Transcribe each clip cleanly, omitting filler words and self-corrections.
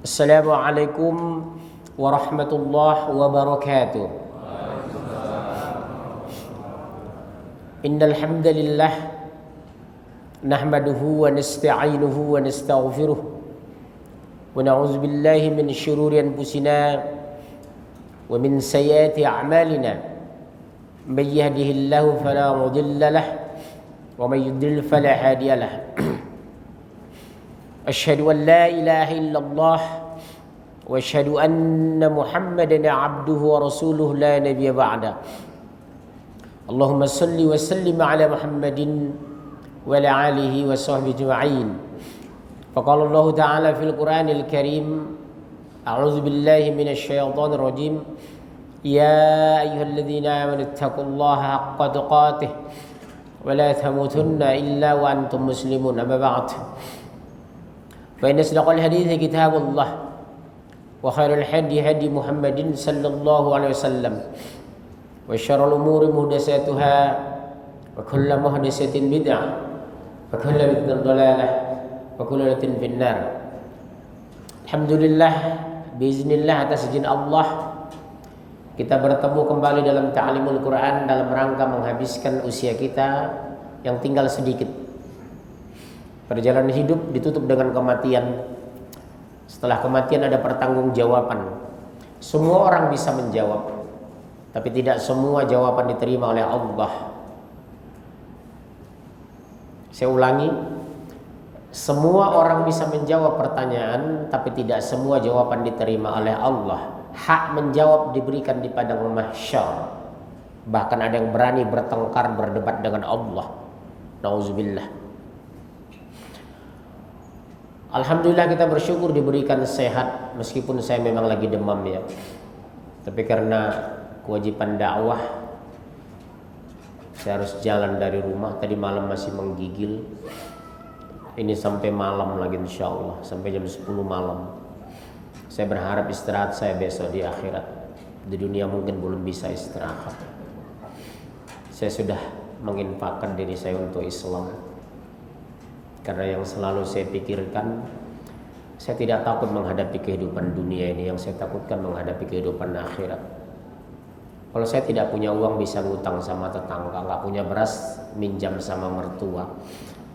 Assalamualaikum warahmatullahi wabarakatuh. Innal hamdalillah nahmaduhu wa nasta'inuhu wa nastaghfiruh wa na'udzu billahi min shururi anfusina wa min sayyiati a'malina. May yahdihillahu fala mudilla lahu wa may yudlil fala hadiya lahu. Asyhadu an la ilaha illallah wa asyhadu anna Muhammadan abduhu wa rasuluhu la nabiyya ba'da. Allahumma salli wa sallim ala Muhammadin wa ala alihi wa sahbihi ajma'in. Faqala Allah ta'ala fil Qur'anil Karim, a'udzu billahi minasy syaithanir rajim. Ya ayyuhalladzina amanu taqullaha haqqa tuqatih wa la tamutunna illa wa antum muslimun. Amma ba'd. فإن أصدق الحديث كتاب الله وخير الهدي هدي محمد صلى الله عليه وسلم وشر الأمور محدثاتها وكل محدثة بدعة وكل بدعة ضلالة وكل ضلالة في النار. Alhamdulillah, biiznillah, atas izin Allah kita bertemu kembali dalam ta'limul Quran dalam rangka menghabiskan usia kita yang tinggal sedikit. Perjalanan hidup ditutup dengan kematian. Setelah kematian ada pertanggungjawaban. Semua orang bisa menjawab, tapi tidak semua jawaban diterima oleh Allah. Saya ulangi, semua orang bisa menjawab pertanyaan, tapi tidak semua jawaban diterima oleh Allah. Hak menjawab diberikan di padang mahsyar. Bahkan ada yang berani bertengkar, berdebat dengan Allah. Nauzubillah. Alhamdulillah, kita bersyukur diberikan sehat meskipun saya memang lagi demam ya. Tapi karena kewajiban dakwah saya harus jalan dari rumah. Tadi malam masih menggigil. Ini sampai malam lagi insyaallah, sampai jam 10 malam. Saya berharap istirahat saya besok di akhirat. Di dunia mungkin belum bisa istirahat. Saya sudah menginfakkan diri saya untuk Islam. Karena yang selalu saya pikirkan, saya tidak takut menghadapi kehidupan dunia ini. Yang saya takutkan menghadapi kehidupan akhirat. Kalau saya tidak punya uang bisa ngutang sama tetangga, nggak punya beras minjam sama mertua.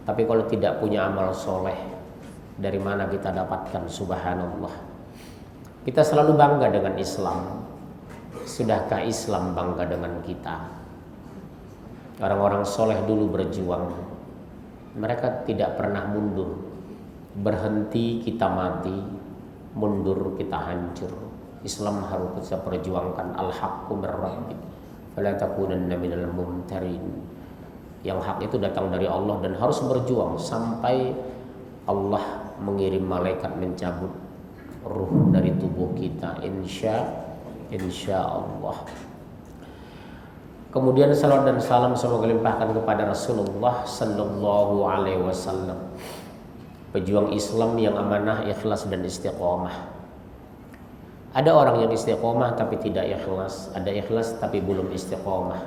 Tapi kalau tidak punya amal soleh, dari mana kita dapatkan? Subhanallah. Kita selalu bangga dengan Islam. Sudahkah Islam bangga dengan kita? Orang-orang soleh dulu berjuang. Mereka tidak pernah mundur. Berhenti kita mati, mundur kita hancur. Islam harus kita perjuangkan. Al-haqqu min rabbik fala takunanna minal mumtarin. Yang hak itu datang dari Allah dan harus berjuang sampai Allah mengirim malaikat mencabut ruh dari tubuh kita. Insya Allah. Kemudian salawat dan salam semoga limpahkan kepada Rasulullah sallallahu alaihi wasallam, pejuang Islam yang amanah, ikhlas dan istiqomah. Ada orang yang istiqomah tapi tidak ikhlas, ada ikhlas tapi belum istiqomah.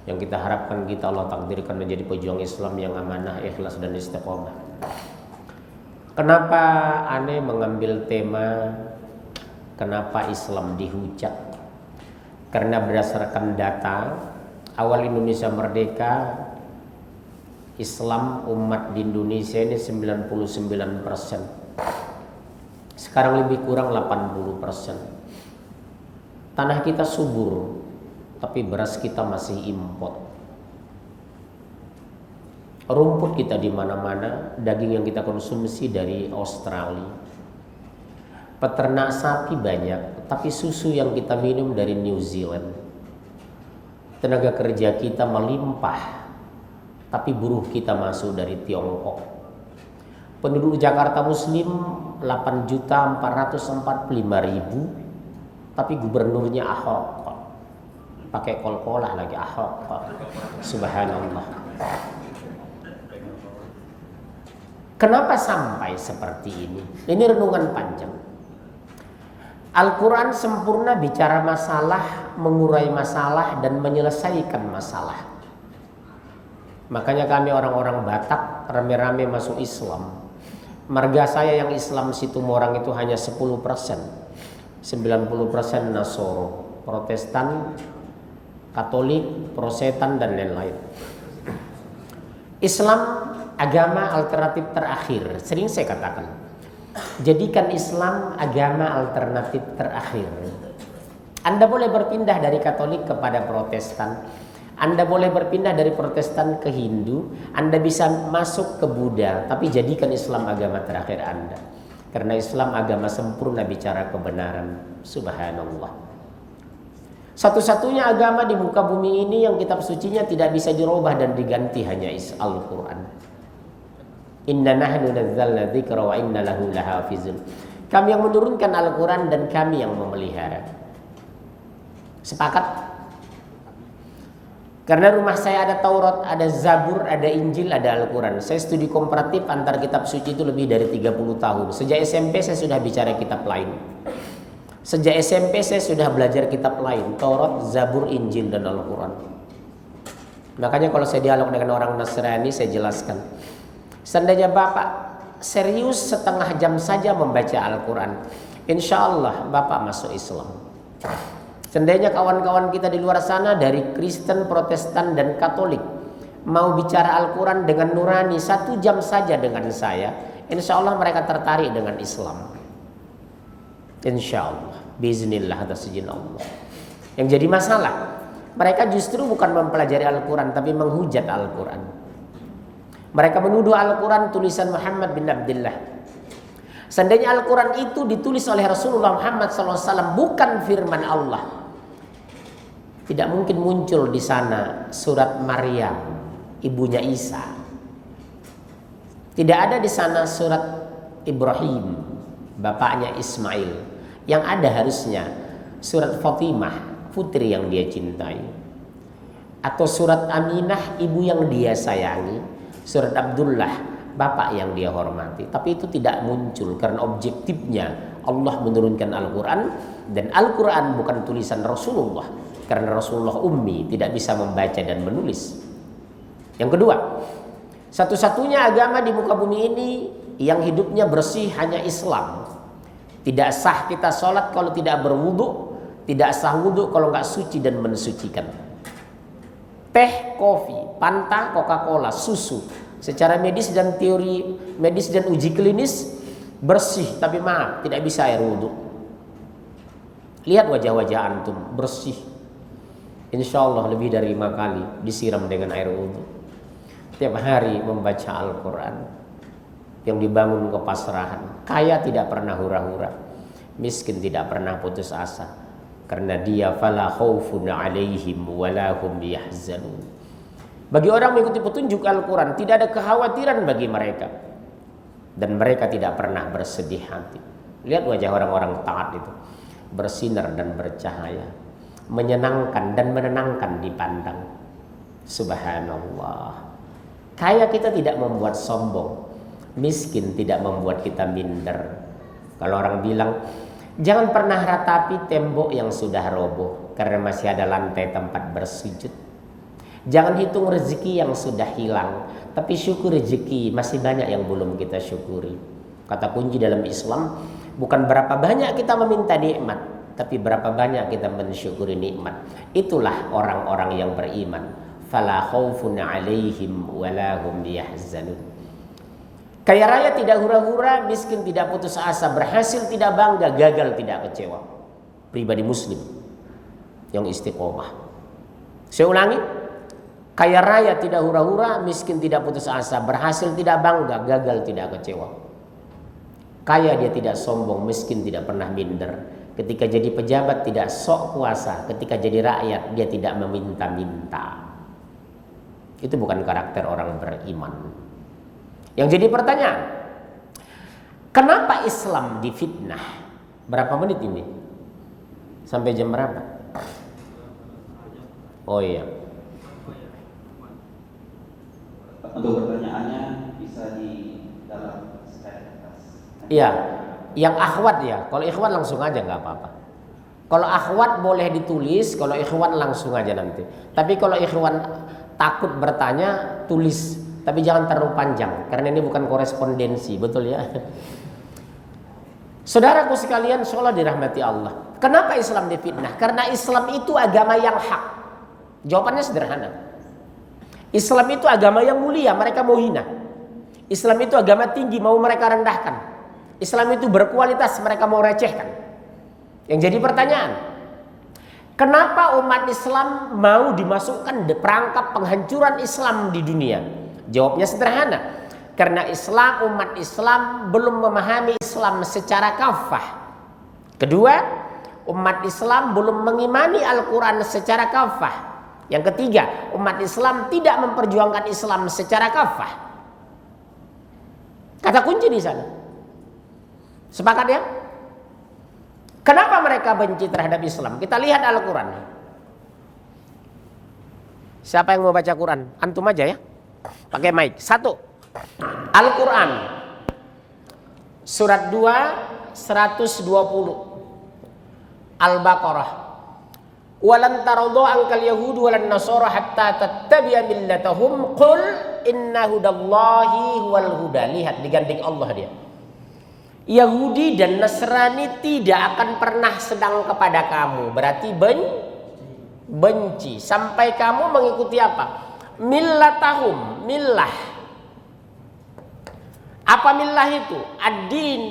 Yang kita harapkan kita Allah takdirkan menjadi pejuang Islam yang amanah, ikhlas dan istiqomah. Kenapa aneh mengambil tema kenapa Islam dihujat? Karena berdasarkan data awal Indonesia merdeka, Islam umat di Indonesia ini 99%. Sekarang lebih kurang 80%. Tanah kita subur, tapi beras kita masih import. Rumput kita di mana-mana, daging yang kita konsumsi dari Australia. Peternak sapi banyak, tapi susu yang kita minum dari New Zealand. Tenaga kerja kita melimpah, tapi buruh kita masuk dari Tiongkok. Penduduk Jakarta Muslim 8.445.000, tapi gubernurnya Ahok. Pakai kol-kolah lagi Ahok. Subhanallah. Kenapa sampai seperti ini? Ini renungan panjang. Al-Quran sempurna bicara masalah, mengurai masalah, dan menyelesaikan masalah. Makanya kami orang-orang Batak rame-rame masuk Islam. Marga saya yang Islam Situmorang itu hanya 10%. 90% Nasoro, Protestan, Katolik, Prosetan dan lain-lain. Islam agama alternatif terakhir. Sering saya katakan, jadikan Islam agama alternatif terakhir. Anda boleh berpindah dari Katolik kepada Protestan, Anda boleh berpindah dari Protestan ke Hindu, Anda bisa masuk ke Buddha, tapi jadikan Islam agama terakhir Anda. Karena Islam agama sempurna bicara kebenaran. Subhanallah. Satu-satunya agama di muka bumi ini yang kitab sucinya tidak bisa dirubah dan diganti hanya Al-Quran. Inna nahnu nazzalna dzikra wa inna lahu lahafizun. Kami yang menurunkan Al-Quran dan kami yang memelihara. Sepakat? Karena rumah saya ada Taurat, ada Zabur, ada Injil, ada Al-Quran. Saya studi komparatif antar kitab suci itu lebih dari 30 tahun. Sejak SMP saya sudah bicara kitab lain. Sejak SMP saya sudah belajar kitab lain, Taurat, Zabur, Injil, dan Al-Quran. Makanya kalau saya dialog dengan orang Nasrani, saya jelaskan. Seandainya Bapak serius setengah jam saja membaca Al-Quran, insya Allah Bapak masuk Islam. Seandainya kawan-kawan kita di luar sana dari Kristen, Protestan, dan Katolik mau bicara Al-Quran dengan nurani 1 jam saja dengan saya, insya Allah mereka tertarik dengan Islam. Insya Allah, biiznillah atas izin Allah. Yang jadi masalah, mereka justru bukan mempelajari Al-Quran, tapi menghujat Al-Quran. Mereka menuduh Al-Quran tulisan Muhammad bin Abdullah. Seandainya Al-Quran itu ditulis oleh Rasulullah Muhammad SAW, bukan firman Allah, tidak mungkin muncul di sana surat Maryam, ibunya Isa. Tidak ada di sana surat Ibrahim, bapaknya Ismail. Yang ada harusnya surat Fatimah, putri yang dia cintai, atau surat Aminah, ibu yang dia sayangi, surat Abdullah, bapak yang dia hormati. Tapi itu tidak muncul karena objektifnya Allah menurunkan Al-Quran, dan Al-Quran bukan tulisan Rasulullah. Karena Rasulullah ummi, tidak bisa membaca dan menulis. Yang kedua, satu-satunya agama di muka bumi ini yang hidupnya bersih hanya Islam. Tidak sah kita sholat kalau tidak berwudu, tidak sah wudu kalau nggak suci dan mensucikan. Teh, kopi, Fanta, Coca-Cola, susu, secara medis dan teori medis dan uji klinis bersih, tapi maaf tidak bisa air wudu. Lihat wajah-wajah antum bersih, insya Allah lebih dari 5 kali disiram dengan air wudu. Tiap hari membaca Al-Quran, yang dibangun kepasrahan. Kaya tidak pernah hura-hura, miskin tidak pernah putus asa, karena dia fala khaufun 'alaihim wala hum yahzanun. Bagi orang mengikuti petunjuk Al-Quran tidak ada kekhawatiran bagi mereka, dan mereka tidak pernah bersedih hati. Lihat wajah orang-orang taat itu, bersinar dan bercahaya, menyenangkan dan menenangkan dipandang. Subhanallah. Kaya kita tidak membuat sombong, miskin tidak membuat kita minder. Kalau orang bilang jangan pernah ratapi tembok yang sudah roboh, karena masih ada lantai tempat bersujud. Jangan hitung rezeki yang sudah hilang, tapi syukur rezeki masih banyak yang belum kita syukuri. Kata kunci dalam Islam bukan berapa banyak kita meminta nikmat, tapi berapa banyak kita mensyukuri nikmat. Itulah orang-orang yang beriman. Fala khaufun 'alaihim wala hum yahzanun. Kaya raya tidak hura-hura, miskin tidak putus asa, berhasil tidak bangga, gagal tidak kecewa. Pribadi muslim yang istiqomah. Saya ulangi, kaya raya tidak hura-hura, miskin tidak putus asa, berhasil tidak bangga, gagal tidak kecewa. Kaya dia tidak sombong, miskin tidak pernah minder. Ketika jadi pejabat tidak sok kuasa, ketika jadi rakyat dia tidak meminta-minta. Itu bukan karakter orang beriman. Yang jadi pertanyaan, kenapa Islam difitnah? Berapa menit ini? Sampai jam berapa? Oh iya. Untuk pertanyaannya bisa di dalam slide atas. Iya, yang akhwat ya. Kalau ikhwan langsung aja nggak apa-apa. Kalau akhwat boleh ditulis, kalau ikhwan langsung aja nanti. Tapi kalau ikhwan takut bertanya, tulis tapi jangan terlalu panjang karena ini bukan korespondensi, betul ya? Saudaraku sekalian, seolah dirahmati Allah. Kenapa Islam difitnah? Karena Islam itu agama yang hak. Jawabannya sederhana. Islam itu agama yang mulia, mereka mau hina. Islam itu agama tinggi, mau mereka rendahkan. Islam itu berkualitas, mereka mau recehkan. Yang jadi pertanyaan, kenapa umat Islam mau dimasukkan di perangkap penghancuran Islam di dunia? Jawabnya sederhana. Karena umat Islam belum memahami Islam secara kafah. Kedua, umat Islam belum mengimani Al-Quran secara kafah. Yang ketiga, umat Islam tidak memperjuangkan Islam secara kafah. Kata kunci di sana. Sepakat ya? Kenapa mereka benci terhadap Islam? Kita lihat Al-Quran. Siapa yang mau baca Quran? Antum aja ya. Pakai mic. 1. Al-Quran Surat 2 120 Al-Baqarah. Walan taradhu ankal yahudu walan nasara hatta tattabi'a millatahum qul inna hudallahi wal huda. Lihat digandeng Allah dia. Yahudi dan Nasrani tidak akan pernah sedang kepada kamu. Berarti benci. Sampai kamu mengikuti apa? Millatahum. Millah. Apa millah itu? Ad-din.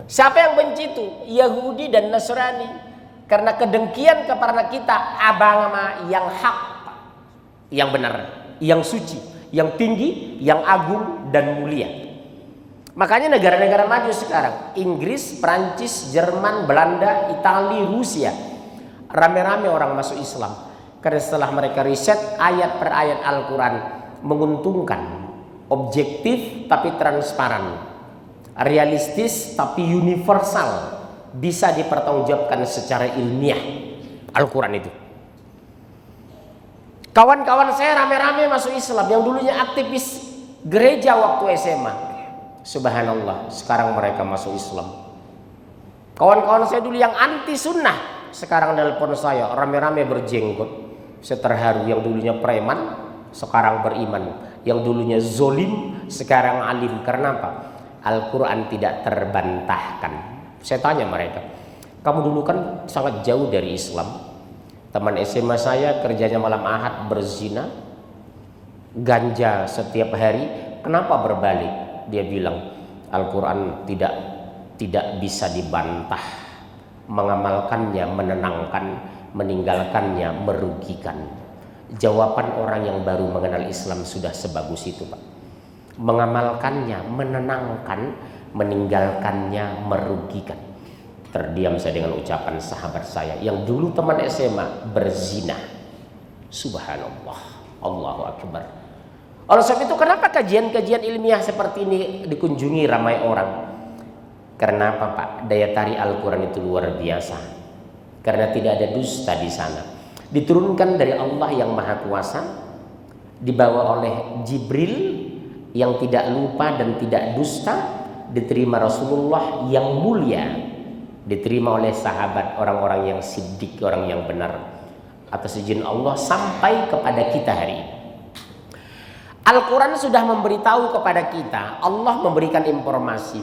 Siapa yang benci itu? Yahudi dan Nasrani. Karena kedengkian kepada kita agama yang hak, yang benar, yang suci, yang tinggi, yang agung dan mulia. Makanya negara-negara maju sekarang, Inggris, Prancis, Jerman, Belanda, Italia, Rusia, rame-rame orang masuk Islam. Karena setelah mereka riset ayat per ayat Al-Quran menguntungkan, objektif tapi transparan, realistis tapi universal, bisa dipertanggungjawabkan secara ilmiah. Al-Quran itu. Kawan-kawan saya rame-rame masuk Islam yang dulunya aktivis gereja waktu SMA. Subhanallah, sekarang mereka masuk Islam. Kawan-kawan saya dulu yang anti sunnah, sekarang nelpon saya rame-rame berjenggot. Saya terharu, yang dulunya preman sekarang beriman, yang dulunya zolim sekarang alim. Karena apa? Al-Quran tidak terbantahkan. Saya tanya mereka, kamu dulu kan sangat jauh dari Islam. Teman SMA saya kerjanya malam Ahad berzina, ganja setiap hari. Kenapa berbalik? Dia bilang Al-Quran tidak bisa dibantah. Mengamalkannya menenangkan, meninggalkannya merugikan. Jawaban orang yang baru mengenal Islam sudah sebagus itu, Pak. Mengamalkannya menenangkan, meninggalkannya merugikan. Terdiam saya dengan ucapan sahabat saya yang dulu teman SMA berzina. Subhanallah, Allahu Akbar. Oleh sebab itu kenapa kajian-kajian ilmiah seperti ini dikunjungi ramai orang? Karena apa, Pak? Daya tarik Al-Quran itu luar biasa. Karena tidak ada dusta di sana. Diturunkan dari Allah yang Maha Kuasa, dibawa oleh Jibril yang tidak lupa dan tidak dusta, diterima Rasulullah yang mulia, diterima oleh sahabat, orang-orang yang siddiq, orang yang benar, atas izin Allah sampai kepada kita hari ini. Al-Quran sudah memberitahu kepada kita, Allah memberikan informasi,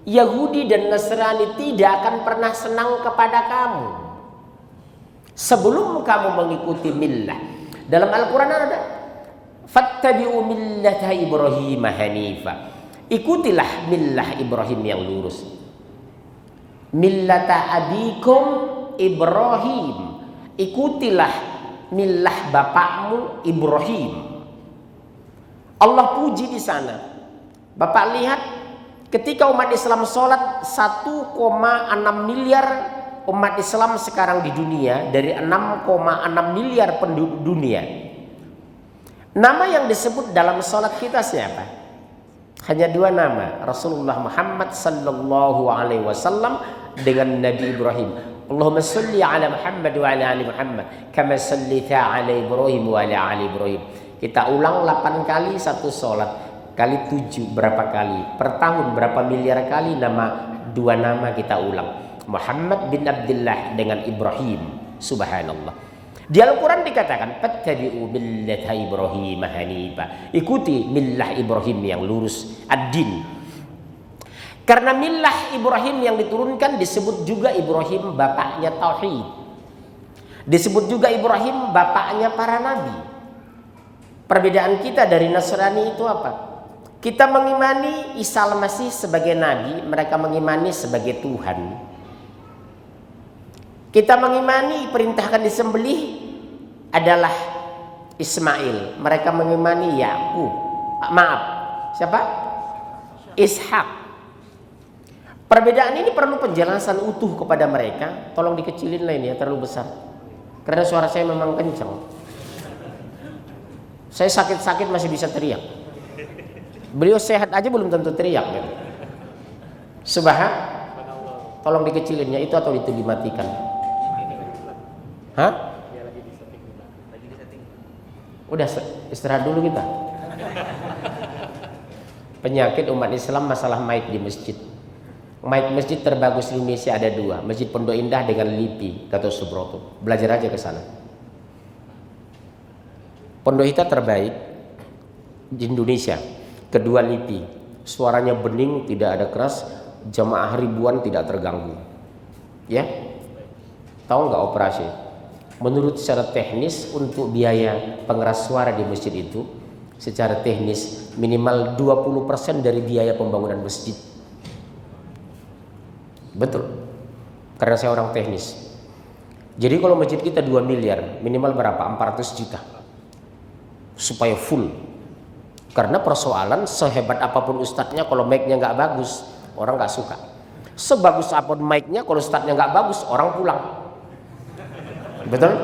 Yahudi dan Nasrani tidak akan pernah senang kepada kamu sebelum kamu mengikuti millah. Dalam Al-Quran ada fattabi'u millata Ibrahim hanifa. Ikutilah millah Ibrahim yang lurus. Millata abikum Ibrahim. Ikutilah millah bapakmu Ibrahim. Allah puji di sana. Bapak lihat ketika umat Islam sholat 1,6 miliar umat Islam sekarang di dunia, dari 6,6 miliar penduduk dunia. Nama yang disebut dalam sholat kita siapa? Hanya 2 nama, Rasulullah Muhammad sallallahu alaihi wasallam dengan Nabi Ibrahim. Allahumma salli ala Muhammad wa ala ali Muhammad kama sallita ala Ibrahim wa ala ali Ibrahim. Kita ulang 8 kali satu sholat, kali 7 berapa kali? Per tahun berapa miliar kali dua nama kita ulang. Muhammad bin Abdullah dengan Ibrahim. Subhanallah. Di Al-Quran dikatakan, fattabi'u millata Ibrahim hanifa. Ikuti millah Ibrahim yang lurus, ad-din. Karena millah Ibrahim yang diturunkan disebut juga Ibrahim bapaknya tauhid. Disebut juga Ibrahim bapaknya para nabi. Perbedaan kita dari Nasrani itu apa? Kita mengimani Isa al-Masih sebagai nabi, mereka mengimani sebagai Tuhan. Kita mengimani perintahkan disembelih adalah Ismail, mereka mengimani Yakub. Maaf, siapa? Ishak. Perbedaan ini perlu penjelasan utuh kepada mereka. Tolong dikecilin lah ini ya, terlalu besar. Karena suara saya memang kencang. Saya sakit-sakit masih bisa teriak. Beliau sehat aja belum tentu teriak gitu. Tolong dikecilinnya itu atau itu dimatikan. Hah? Udah istirahat dulu kita. Penyakit umat Islam masalah mic di masjid. Mic masjid terbagus di Indonesia ada 2, Masjid Pondok Indah dengan LIPI Gatot Subroto. Belajar aja ke sana. Pondok Indah terbaik di Indonesia. Kedua LIPI, suaranya bening, tidak ada keras, jamaah ribuan tidak terganggu. Ya, tahu nggak operasi? Menurut secara teknis untuk biaya pengeras suara di masjid itu, secara teknis minimal 20% dari biaya pembangunan masjid. Betul, karena saya orang teknis. Jadi kalau masjid kita 2 miliar, minimal berapa? 400 juta supaya full. Karena persoalan sehebat apapun ustadznya, kalau mic-nya nggak bagus, orang nggak suka. Sebagus apapun mic-nya, kalau ustadznya nggak bagus, orang pulang. Betul?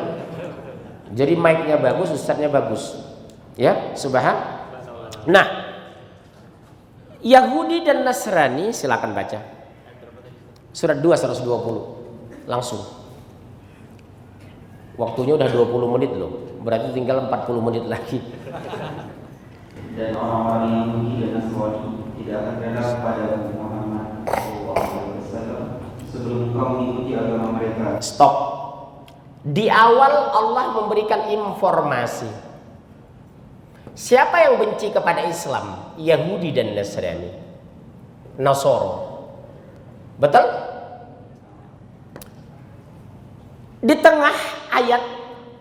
Jadi mic-nya bagus, ustadznya bagus. Ya, subhanallah. Nah, Yahudi dan Nasrani, silakan baca. Surat 2 120 langsung. Waktunya udah 20 menit loh. Berarti tinggal 40 menit lagi. Dan orang-orang Yahudi dan Nasrani tidak akan rela pada Muhammad SAW sebelum kau mengikuti agama mereka. Stop. Di awal Allah memberikan informasi. Siapa yang benci kepada Islam? Yahudi dan Nasrani. Nasoro. Betul? Di tengah ayat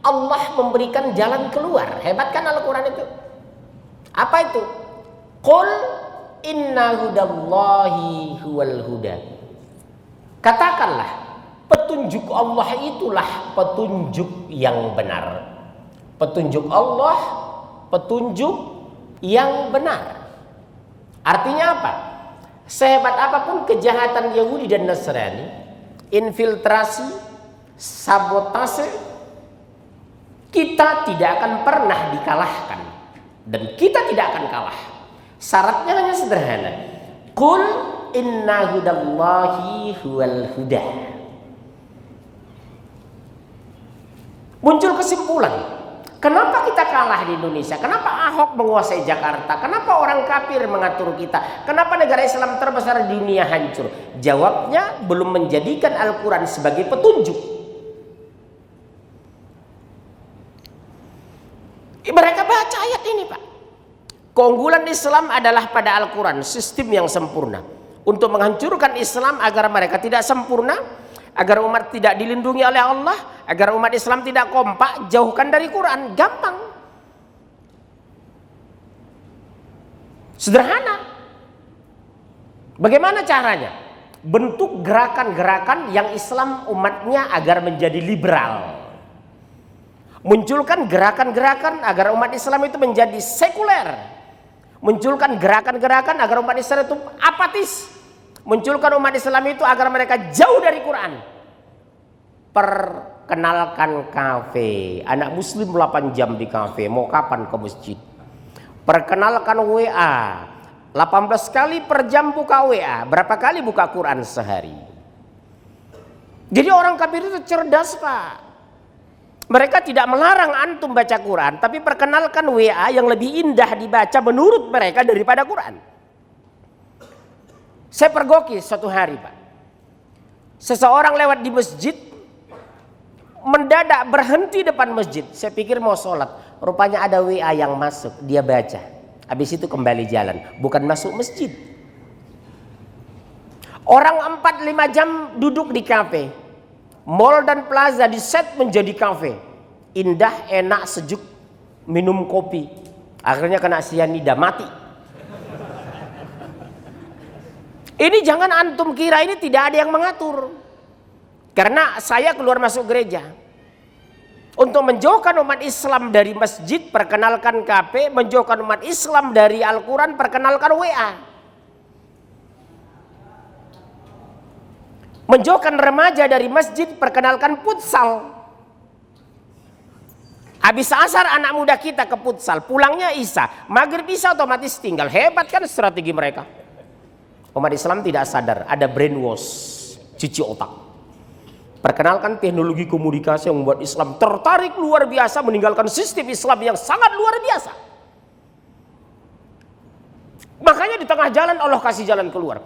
Allah memberikan jalan keluar. Hebat kan Al-Quran itu? Apa itu? Qul inna hudallahi huwal huda. Katakanlah, petunjuk Allah itulah petunjuk yang benar. Petunjuk Allah, petunjuk yang benar. Artinya apa? Sehebat apapun kejahatan Yahudi dan Nasrani, infiltrasi, sabotase, kita tidak akan pernah dikalahkan. Dan kita tidak akan kalah. Syaratnya hanya sederhana. Qul inna hudallahi huwal huda. Muncul kesimpulan. Kenapa kita kalah di Indonesia? Kenapa Ahok menguasai Jakarta? Kenapa orang kafir mengatur kita? Kenapa negara Islam terbesar di dunia hancur? Jawabnya, belum menjadikan Al-Quran sebagai petunjuk. Mereka baca ayat ini, Pak. Keunggulan Islam adalah pada Al-Quran, sistem yang sempurna. Untuk menghancurkan Islam agar mereka tidak sempurna, agar umat tidak dilindungi oleh Allah, agar umat Islam tidak kompak, jauhkan dari Quran. Gampang. Sederhana. Bagaimana caranya? Bentuk gerakan-gerakan yang Islam umatnya agar menjadi liberal. Munculkan gerakan-gerakan agar umat Islam itu menjadi sekuler. Munculkan gerakan-gerakan agar umat Islam itu apatis. Munculkan umat Islam itu agar mereka jauh dari Quran. Perkenalkan kafe. Anak muslim 8 jam di kafe. Mau kapan ke masjid? Perkenalkan WA. 18 kali per jam buka WA. Berapa kali buka Quran sehari? Jadi orang kafir itu cerdas, Pak. Mereka tidak melarang antum baca Quran, tapi perkenalkan WA yang lebih indah dibaca menurut mereka daripada Quran. Saya pergoki suatu hari, Pak. Seseorang lewat di masjid, mendadak berhenti depan masjid. Saya pikir mau sholat, rupanya ada WA yang masuk, dia baca. Habis itu kembali jalan, bukan masuk masjid. Orang 4-5 jam duduk di kafe. Mall dan plaza diset menjadi kafe. Indah, enak, sejuk, minum kopi. Akhirnya kena sianida, mati. Ini jangan antum kira ini tidak ada yang mengatur. Karena saya keluar masuk gereja. Untuk menjauhkan umat Islam dari masjid, perkenalkan KP. Menjauhkan umat Islam dari Al-Quran, perkenalkan WA. Menjauhkan remaja dari masjid, perkenalkan futsal. Habis asar anak muda kita ke futsal, pulangnya Isya. Maghrib Isya otomatis tinggal. Hebat kan strategi mereka. Umat Islam tidak sadar, ada brainwash, cuci otak. Perkenalkan teknologi komunikasi yang membuat Islam tertarik luar biasa, meninggalkan sistem Islam yang sangat luar biasa. Makanya di tengah jalan Allah kasih jalan keluar.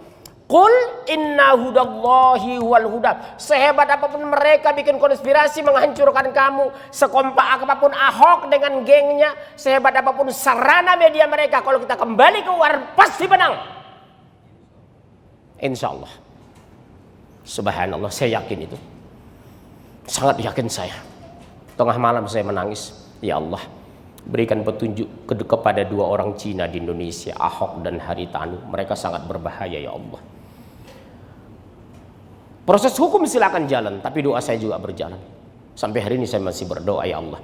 Qul inna hudallahi wal huda. Sehebat apapun mereka bikin konspirasi menghancurkan kamu, sekompak apapun Ahok dengan gengnya, sehebat apapun sarana media mereka, kalau kita kembali keluar pasti menang. Insya Allah. Subhanallah, saya yakin itu. Sangat yakin saya. Tengah malam saya menangis. Ya Allah, berikan petunjuk kepada 2 orang Cina di Indonesia, Ahok dan Haritanu. Mereka sangat berbahaya ya Allah. Proses hukum silakan jalan, tapi doa saya juga berjalan. Sampai hari ini saya masih berdoa, ya Allah,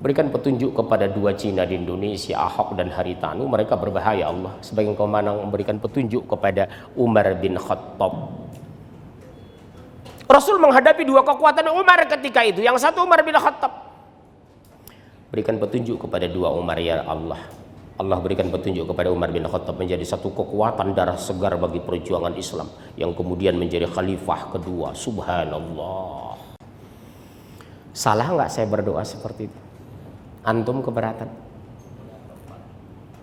berikan petunjuk kepada 2 Cina di Indonesia, Ahok dan Haritanu. Mereka berbahaya Allah. Sebagai Engkau memberikan petunjuk kepada Umar bin Khattab. Rasul menghadapi 2 kekuatan Umar ketika itu. Yang satu Umar bin Khattab. Berikan petunjuk kepada 2 Umar ya Allah. Allah berikan petunjuk kepada Umar bin Khattab menjadi satu kekuatan darah segar bagi perjuangan Islam, yang kemudian menjadi khalifah kedua. Subhanallah. Salah nggak saya berdoa seperti itu? Antum keberatan?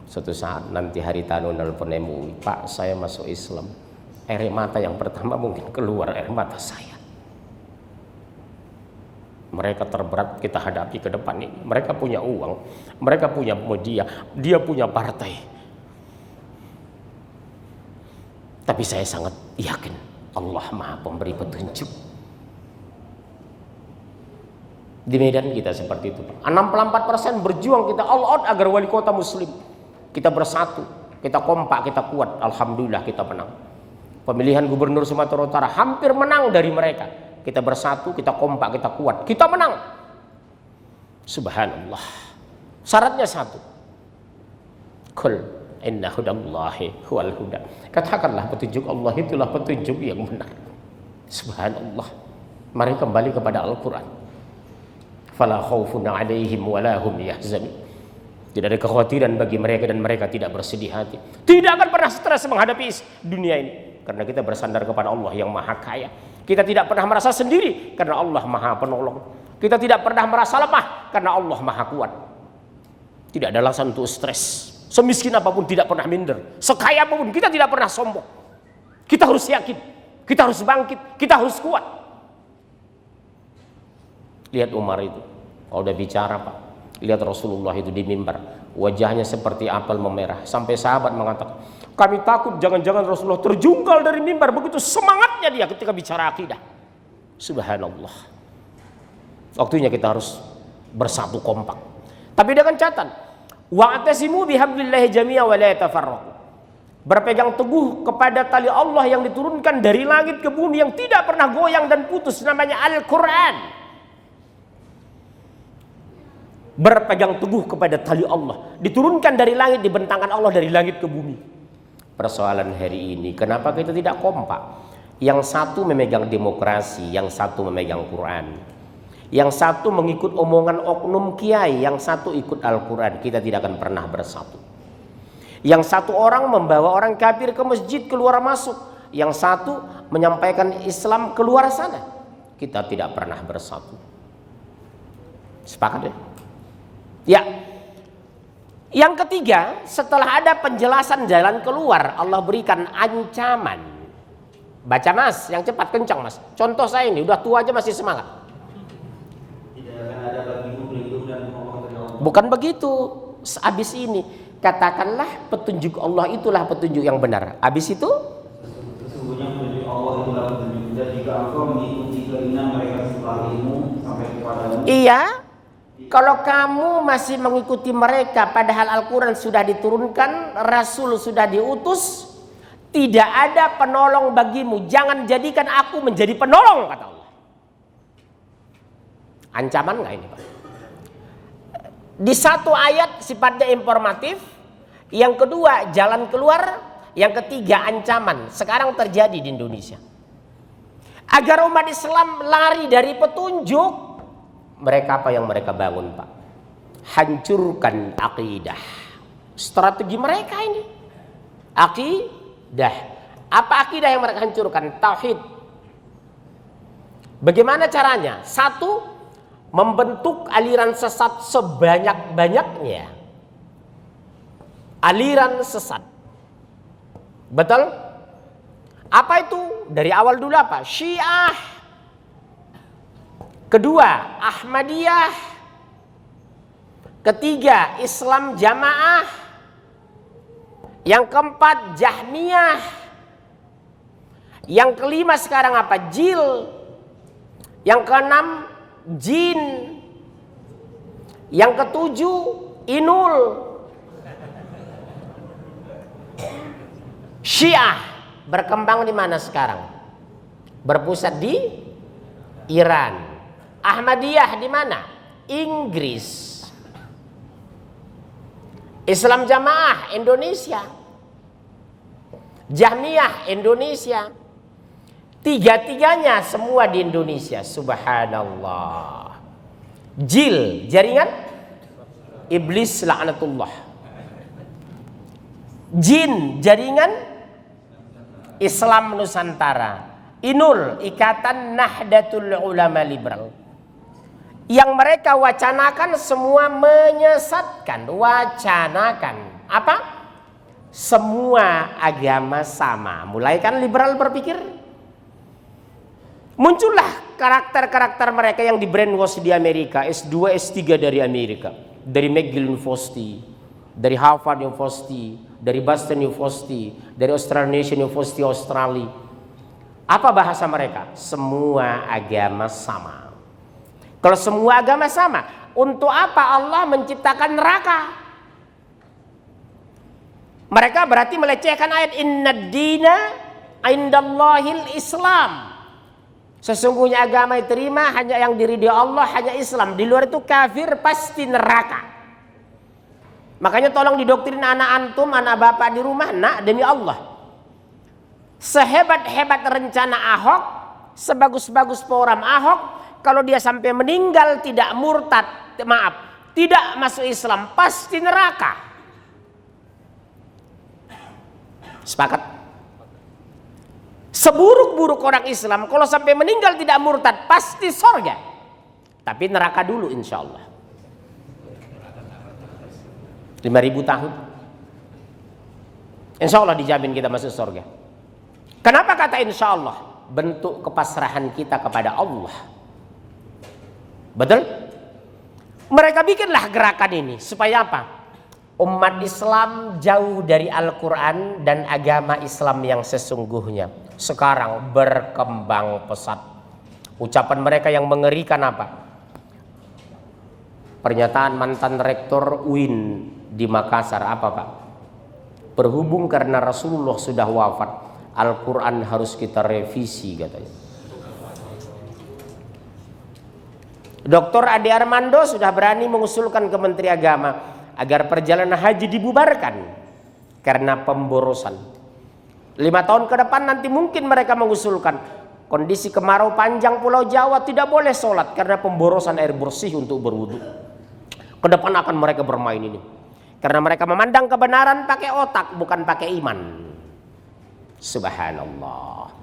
Suatu saat nanti Haritanu nelpon MUI, Pak, saya masuk Islam. Air mata yang pertama mungkin keluar air mata saya. Mereka terberat kita hadapi ke depan ini. Mereka punya uang, mereka punya media, dia punya partai. Tapi saya sangat yakin Allah Maha Pemberi petunjuk. Di Medan kita seperti itu. 64% berjuang kita all out agar wali kota muslim. Kita bersatu, kita kompak, kita kuat. Alhamdulillah kita menang. Pemilihan gubernur Sumatera Utara hampir menang dari mereka. Kita bersatu, kita kompak, kita kuat, kita menang. Subhanallah. Syaratnya satu. Qul inna hudallahi huwal huda. Katakanlah petunjuk Allah itulah petunjuk yang benar. Subhanallah. Mari kembali kepada Al-Quran. Fala khaufun 'alaihim wala hum yahzanun. Tidak ada kekhawatiran bagi mereka dan mereka tidak bersedih hati. Tidak akan pernah stres menghadapi dunia ini. Karena kita bersandar kepada Allah yang Maha Kaya. Kita tidak pernah merasa sendiri karena Allah Maha Penolong. Kita tidak pernah merasa lemah karena Allah Maha Kuat. Tidak ada alasan untuk stres. Semiskin apapun tidak pernah minder. Sekaya apapun kita tidak pernah sombong. Kita harus yakin. Kita harus bangkit. Kita harus kuat. Lihat Umar itu. Kalau udah bicara Pak. Lihat Rasulullah itu di mimbar. Wajahnya seperti apel memerah. Sampai sahabat mengatakan, kami takut jangan-jangan Rasulullah terjungkal dari mimbar. Begitu semangatnya dia ketika bicara akidah. Subhanallah. Waktunya kita harus bersatu kompak. Tapi dengan catatan, wa'tasimu bihablillahi jami'a wa la tafarraqu. Berpegang teguh kepada tali Allah yang diturunkan dari langit ke bumi yang tidak pernah goyang dan putus, namanya Al-Quran. Berpegang teguh kepada tali Allah, diturunkan dari langit, dibentangkan Allah dari langit ke bumi. Persoalan hari ini, kenapa kita tidak kompak? Yang satu memegang demokrasi, yang satu memegang Quran. Yang satu mengikut omongan oknum kiai, yang satu ikut Al-Quran. Kita tidak akan pernah bersatu. Yang satu orang membawa orang kafir ke masjid keluar masuk, yang satu menyampaikan Islam keluar sana. Kita tidak pernah bersatu. Sepakat ya? Ya. Yang ketiga, setelah ada penjelasan jalan keluar, Allah berikan ancaman. Baca Mas, yang cepat kencang Mas. Contoh saya ini, udah tua aja masih semangat. Bukan begitu. Habis ini katakanlah petunjuk Allah itulah petunjuk yang benar. Habis itu sesungguhnya petunjuk Allah itulah petunjuk, dan jika engkau mengikuti keinginan mereka setelah ilmu sampai kepadamu. iya, kalau kamu masih mengikuti mereka padahal Al-Quran sudah diturunkan, Rasul sudah diutus, tidak ada penolong bagimu. Jangan jadikan aku menjadi penolong, kata Allah. Ancaman nggak ini, Pak? Di satu ayat sifatnya informatif, yang kedua jalan keluar, yang ketiga ancaman. Sekarang terjadi di Indonesia. Agar umat Islam lari dari petunjuk, mereka apa yang mereka bangun, Pak? Hancurkan akidah. Strategi mereka ini. Akidah. Apa akidah yang mereka hancurkan? Tauhid. Bagaimana caranya? Satu, membentuk aliran sesat sebanyak-banyaknya. Aliran sesat. Betul? Apa itu? Dari awal dulu apa? Syiah. Kedua, Ahmadiyah. Ketiga, Islam Jamaah. Yang keempat, Jahmiyah. Yang kelima sekarang apa? Jil. Yang keenam, Jin. Yang ketujuh, Inul. Syiah berkembang di mana sekarang? Berpusat di Iran. Ahmadiyah di mana? Inggris. Islam Jamaah Indonesia. Jahmiyah Indonesia. Tiga-tiganya semua di Indonesia. Subhanallah. Jil, jaringan iblis laknatullah. Jin, jaringan Islam Nusantara. Inul, Ikatan Nahdlatul Ulama Liberal. Yang mereka wacanakan semua menyesatkan. Wacanakan apa? Semua agama sama. Mulai kan liberal berpikir. Muncullah karakter-karakter mereka yang di brainwash di Amerika. S2, S3 dari Amerika. Dari McGill University. Dari Harvard University. Dari Boston University. Dari Australian University Australia. Apa bahasa mereka? Semua agama sama. Kalau semua agama sama, untuk apa Allah menciptakan neraka? Mereka berarti melecehkan ayat Innad dina indallahil Islam. Sesungguhnya agama diterima hanya yang diridhoi Allah, hanya Islam. Di luar itu kafir, pasti neraka. Makanya tolong didoktrin anak antum, anak bapak di rumah, nak demi Allah. Sehebat-hebat rencana Ahok, sebagus-bagus program Ahok, kalau dia sampai meninggal tidak murtad, maaf, tidak masuk Islam, pasti neraka. Sepakat? Seburuk-buruk orang Islam, kalau sampai meninggal tidak murtad, pasti surga. Tapi neraka dulu insya Allah. 5.000 tahun. Insya Allah dijamin kita masuk surga. Kenapa kata insya Allah? Bentuk kepasrahan kita kepada Allah. Betul? Mereka bikinlah gerakan ini supaya apa? Umat Islam jauh dari Al-Quran dan agama Islam yang sesungguhnya. Sekarang berkembang pesat. Ucapan mereka yang mengerikan apa? Pernyataan mantan rektor UIN di Makassar apa, Pak? Berhubung karena Rasulullah sudah wafat, Al-Quran harus kita revisi katanya. Dr. Ade Armando sudah berani mengusulkan ke Menteri Agama agar perjalanan haji dibubarkan karena pemborosan. 5 tahun ke depan nanti mungkin mereka mengusulkan kondisi kemarau panjang Pulau Jawa tidak boleh sholat karena pemborosan air bersih untuk berwudu. Ke depan akan mereka bermain ini. Karena mereka memandang kebenaran pakai otak bukan pakai iman. Subhanallah.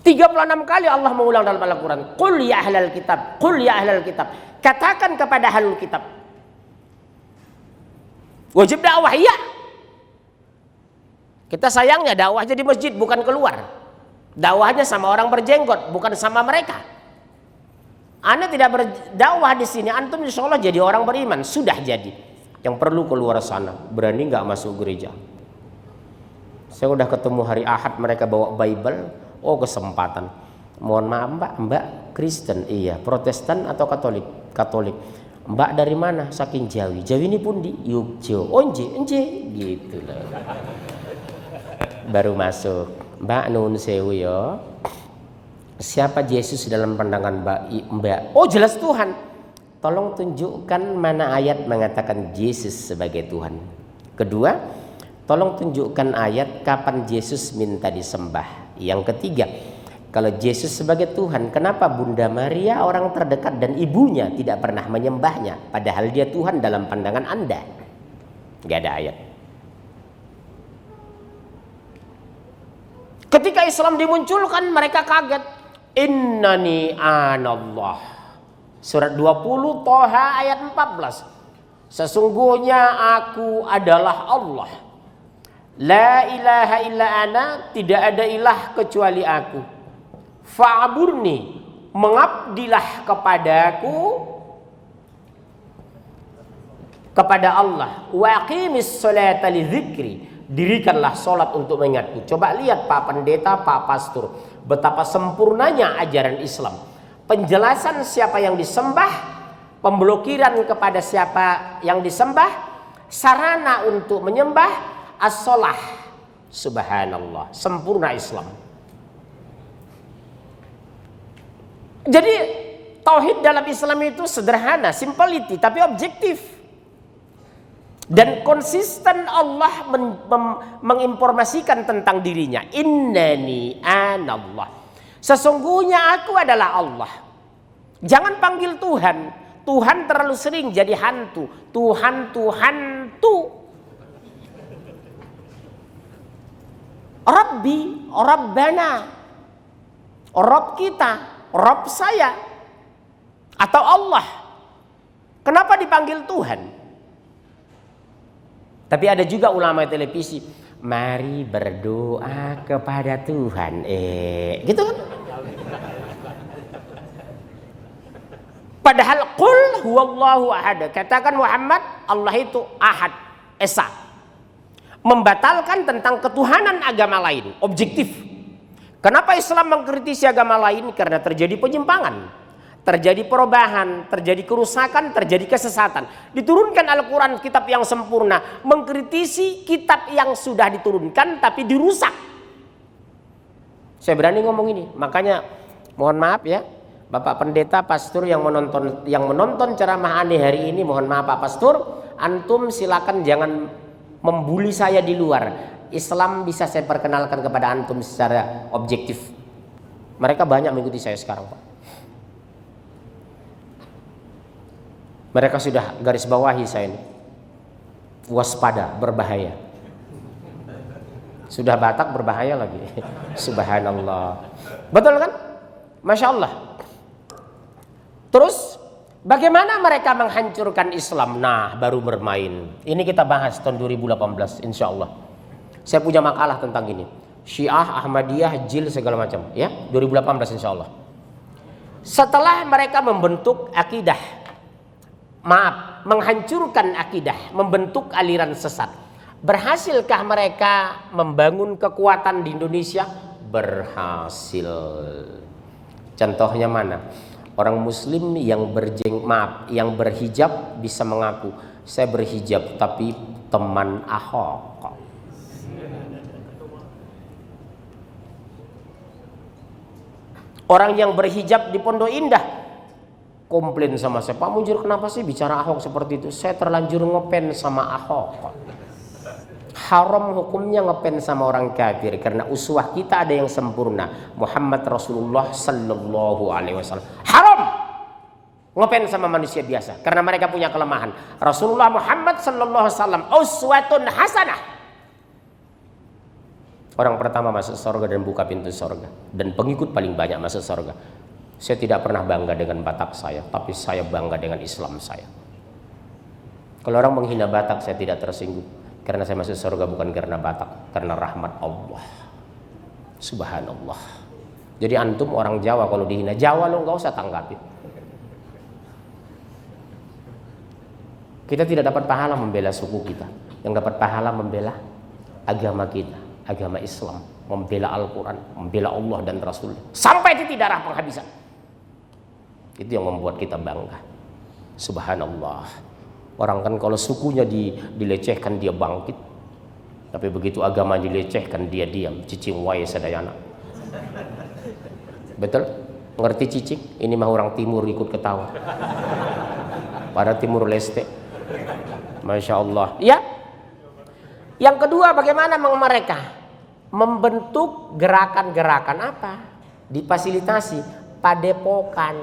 36 kali Allah mengulang dalam Al-Quran. Qul ya ahlal kitab. Qul ya ahlal kitab. Katakan kepada ahlul kitab. Wajib dakwah, iya. Kita sayangnya dakwahnya di masjid bukan keluar. Dakwahnya sama orang berjenggot bukan sama mereka. Anda tidak berdakwah di sini, antum insya Allah jadi orang beriman, sudah jadi. Yang perlu keluar sana, berani nggak masuk gereja? Saya udah ketemu hari Ahad mereka bawa Bible, oh kesempatan. Mohon maaf Mbak Kristen, iya, Protestan atau Katolik? Katolik. Mbak dari mana? Saking Jawi. Jawi ini pun di Yogyo. Oh enje, gitu loh. Baru masuk. Mbak nun sewu ya. Siapa Yesus dalam pandangan Mbak? Oh jelas Tuhan. Tolong tunjukkan mana ayat mengatakan Yesus sebagai Tuhan. Kedua, tolong tunjukkan ayat kapan Yesus minta disembah. Yang ketiga, kalau Yesus sebagai Tuhan, kenapa Bunda Maria orang terdekat dan ibunya tidak pernah menyembahnya? Padahal dia Tuhan dalam pandangan Anda. Gak ada ayat. Ketika Islam dimunculkan, mereka kaget. Innani anallah. Surat 20 Toha ayat 14. Sesungguhnya aku adalah Allah. La ilaha illa ana, tidak ada ilah kecuali aku. Fa'burni, mengabdilah kepadaku, kepada Allah. Wa aqimis sholata li dzikri, dirikanlah salat untuk mengingatku. Coba lihat Pak Pendeta, Pak Pastor, betapa sempurnanya ajaran Islam. Penjelasan siapa yang disembah, pemblokiran kepada siapa yang disembah, sarana untuk menyembah, as-shalah. Subhanallah, sempurna Islam. Jadi tauhid dalam Islam itu sederhana, simplicity, tapi objektif. Dan konsisten Allah menginformasikan tentang dirinya. Innani anallah. Sesungguhnya aku adalah Allah. Jangan panggil Tuhan. Tuhan terlalu sering jadi hantu. Tuhan. Rabbi, Rabbana. Rabb kita, Rabb saya. Atau Allah. Kenapa dipanggil Tuhan? Tapi ada juga ulama televisi, mari berdoa kepada Tuhan. Gitu kan? Padahal qul huwallahu ahad. Katakan Muhammad, Allah itu ahad, esa. Membatalkan tentang ketuhanan agama lain, objektif. Kenapa Islam mengkritisi agama lain? Karena terjadi penyimpangan. Terjadi perubahan, terjadi kerusakan, terjadi kesesatan. Diturunkan Al-Quran, kitab yang sempurna, mengkritisi kitab yang sudah diturunkan tapi dirusak. Saya berani ngomong ini, makanya mohon maaf ya, Bapak Pendeta, Pastor yang menonton ceramah aneh hari ini, mohon maaf Pak Pastor, antum silakan jangan membuli saya di luar. Islam bisa saya perkenalkan kepada antum secara objektif. Mereka banyak mengikuti saya sekarang Pak. Mereka sudah garis bawahi saya ini. Waspada, berbahaya. Sudah Batak berbahaya lagi. Subhanallah. Betul kan? Masya Allah. Terus bagaimana mereka menghancurkan Islam? Nah, baru bermain. Ini kita bahas tahun 2018 insya Allah. Saya punya makalah tentang ini. Syiah, Ahmadiyah, Jil segala macam. Ya, 2018 insya Allah. Setelah mereka membentuk akidah, menghancurkan akidah, membentuk aliran sesat. Berhasilkah mereka membangun kekuatan di Indonesia? Berhasil. Contohnya mana? Orang Muslim yang yang berhijab bisa mengaku, saya berhijab tapi teman Ahok. Orang yang berhijab di Pondok Indah komplain sama saya, Pak Munjir kenapa sih bicara Ahok seperti itu? Saya terlanjur ngepen sama Ahok. Haram hukumnya ngepen sama orang kafir karena uswah kita ada yang sempurna, Muhammad Rasulullah Sallallahu Alaihi Wasallam. Haram ngepen sama manusia biasa karena mereka punya kelemahan. Rasulullah Muhammad Sallallahu Alaihi Wasallam uswatun hasanah. Orang pertama masuk surga dan buka pintu surga, dan pengikut paling banyak masuk surga. Saya tidak pernah bangga dengan Batak saya, tapi saya bangga dengan Islam saya. Kalau orang menghina Batak, saya tidak tersinggung. Karena saya masuk surga bukan karena Batak, karena rahmat Allah. Subhanallah. Jadi antum orang Jawa kalau dihina Jawa lo nggak usah tanggapi. Kita tidak dapat pahala membela suku kita. Yang dapat pahala membela agama kita, agama Islam, membela Al-Quran, membela Allah dan Rasul sampai titik darah penghabisan. Itu yang membuat kita bangga. Subhanallah. Orang kan kalau sukunya dilecehkan dia bangkit, tapi begitu agama dilecehkan dia diam. Cicing wae sadayana. Betul? Ngerti cicing? Ini mah orang timur ikut ketawa. Pada Timur Leste. Masya Allah. Ya. Yang kedua, bagaimana mereka membentuk gerakan-gerakan apa? Difasilitasi padepokan.